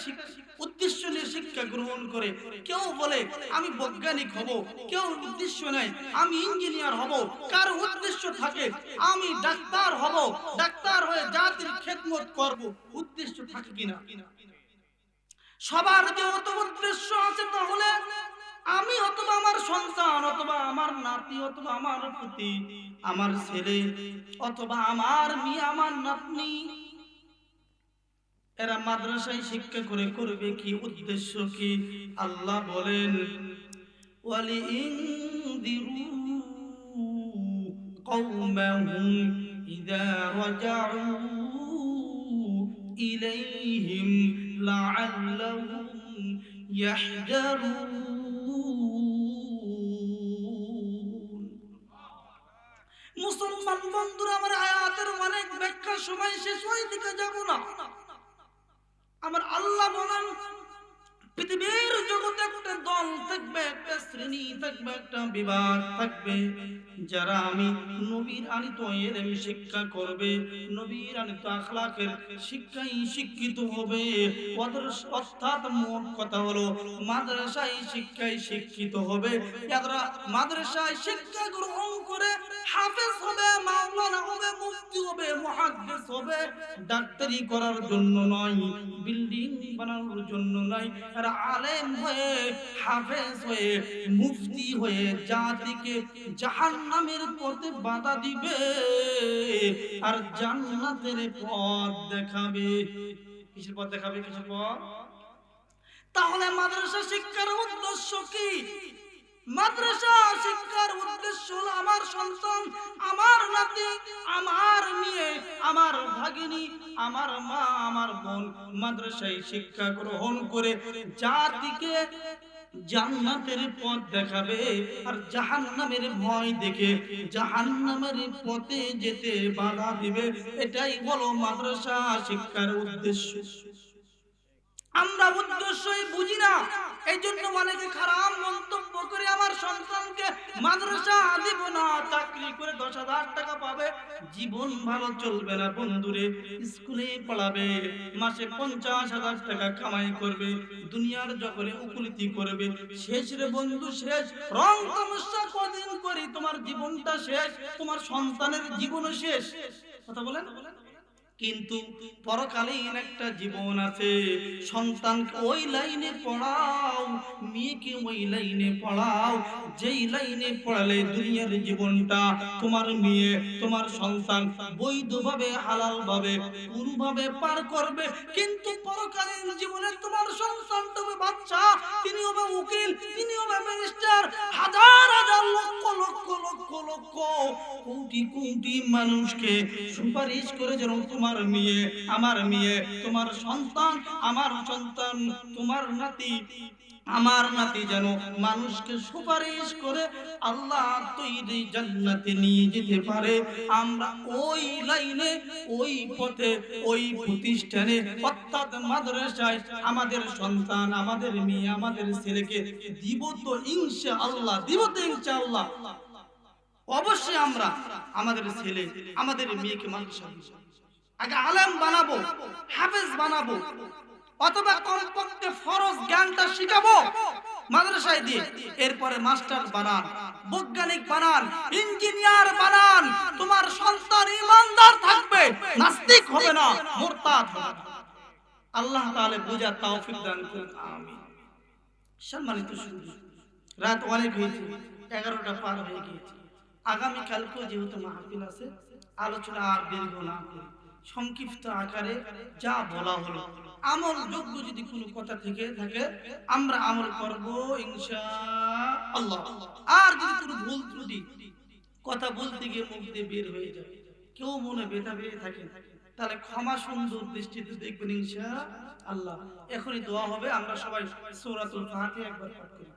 উদ্দেশ্য নিয়ে শিক্ষা গ্রহণ করে। কেউ বলে আমি বৈজ্ঞানিক হব, কেউ উদ্দেশ্য নেয় আমি ইঞ্জিনিয়ার হব, কার উদ্দেশ্য থাকে আমি ডাক্তার হব, ডাক্তার হয়ে জাতির খেদমত করব। উদ্দেশ্য থাকে কিনা? সবার যেহেতু উদ্দেশ্য আছে, তাহলে আমি অথবা আমার সন্তান অথবা আমার নাতি অথবা আমার পুতি, আমার ছেলে অথবা আমার মেয়ে, আমার নাতনি, এরা মাদ্রাসায় শিক্ষা করে করবে কি? উদ্দেশ্য কি? আল্লাহ বলেন ওয়ালিইনদিরু কওমাহুম ইযা রাজাউ ইলাইহিম লাআল্লাহুম ইয়াহযারুন। মুসলমান বন্ধুরা, আমার আয়াতের অনেক ব্যাখ্যা, সময় শেষ, ওই দিকে যাব না। আমার আল্লাহ বলেন পৃথিবীর জগতে একটা দল থাকবে, একটা শ্রেণী থাকবে, একটা বিভাগ থাকবে, যারা আমি নবীর আনিত এলেম শিক্ষা করবে, নবীর আনিত আখলাকের শিক্ষায় শিক্ষিত হবে। অর্থাৎ মোট কথা হলো মাদ্রাসায় শিক্ষায় শিক্ষিত হবে। এরা মাদ্রাসায় শিক্ষা গ্রহণ করে হাফেজ হবে, মাওলানা হবে, মুফতি হবে, মুহাদ্দিস হবে। ডাক্তারি করার জন্য নয়, বিল্ডিং বানানোর জন্য নয়, এরা আলেম হয়ে, হাফেজ হয়ে, মুফতি হয়ে জাতিকে জাহান্নামের পথে বাধা দিবে আর জান্নাতের পথ দেখাবে। কিসের পথ দেখাবে? কিসের পথ? তাহলে মাদ্রাসা শিক্ষার উদ্দেশ্য কি? মাদ্রাসা শিক্ষার উদ্দেশ্য হলো আমার সন্তান, আমার নাতি, আমার মেয়ে, আমার ভাগিনী, আমার মা, আমার বোন মাদ্রাসায় শিক্ষা গ্রহণ করে জাতিকে জান্নাতের পথ দেখাবে আর জাহান্নামের ভয় দেখে জাহান্নামের পথে যেতে বাধা দিবে। এটাই হলো মাদ্রাসা শিক্ষার উদ্দেশ্য। আমরা উদ্দেশ্যই বুঝি না, এই জন্য অনেকে খারাপ মন্তব্য করে আমার সন্তানকে মাদ্রাসা দিব না, চাকরি করে 10,000 টাকা পাবে, জীবন ভালো চলবে না বন্ধুরে। স্কুলে পড়াবে, মাসে 50,000 টাকা কামাই করবে, দুনিয়ার জগতে উকুলিতি করবে, শেষ রে বন্ধু শেষ। রং তামাশা কদিন করি তোমার জীবনটা শেষ, তোমার সন্তানের জীবনও শেষ। কথা বলেন। কিন্তু পরকালীন একটা জীবন আছে। সন্তানকে ওই লাইনে পড়াও, মেয়েকে ওই লাইনে পড়াও, যেই লাইনে পড়ালে দুনিয়ার জীবনটা তোমার মেয়ে, তোমার সন্তান বৈধভাবে, হালালভাবে, পুরোভাবে পার করবে। কিন্তু পরকালীন জীবনে তোমার সন্তানটা হবে বাচ্চা, তিনি হবে উকিল, তিনি হবে মিনিস্টার, হাজার হাজার লক্ষ লক্ষ লক্ষ লক্ষ কোটি কোটি মানুষকে সুপারিশ করে যেন তোমার মেয়ে, আমার মেয়ে, তোমার সন্তান, আমার সন্তান, তোমার নাতি, আমার নাতি যেন মানুষকে সুপারিশ করে আল্লাহ তৈরি জান্নাতে নিয়ে যেতে পারে। আমরা ওই লাইনে, ওই পথে, ওই প্রতিষ্ঠানে অর্থাৎ মাদ্রাসায় আমাদের সন্তান, আমাদের মেয়ে, আমাদের ছেলেকে দিব তো ইনশাআল্লাহ, দিব তো ইনশাআল্লাহ। অবশ্যই আমরা আমাদের ছেলে, আমাদের মেয়েকে মাদ্রাসা আগে আলেম বানাবো, হাফেজ বানাবো, অথবা কমপক্ষে ফরজ জ্ঞানটা শিখাবো মাদ্রাসায় দিয়ে। এরপরে মাস্টার বানান, বৈজ্ঞানিক বানান, ইঞ্জিনিয়ার বানান। তোমার সন্তান ইমানদার থাকবে, নাস্তিক হবে না, মুরতাদ হবে না। আল্লাহ তাআলা বুঝার তৌফিক দান করুন, আমিন। সম্মানিত সুধী, রাত অনেক হয়েছে, 11টা পার হয়ে গিয়েছে। আগামী কালকেও যেহেতু মাহফিল আছে, আলোচনা আর দীর্ঘ না করে সংক্ষিপ্ত আকারে যা বলা হলো, আমল যোগ্য যদি কোনো কথা থেকে থাকে আমরা আমল করব ইনশাআল্লাহ। আর যদি কোনো ভুল ত্রুটি কথা বলতে গিয়ে মুখ দিয়ে বের হয়ে যায়, কেউ মনে ব্যথা পেয়ে থাকে, তাহলে ক্ষমা সুন্দর দৃষ্টিতে দেখবেন ইনশাআল্লাহ। এখনই দোয়া হবে, আমরা সবাই সূরাতুল ফাতিহা একবার পাঠ করি।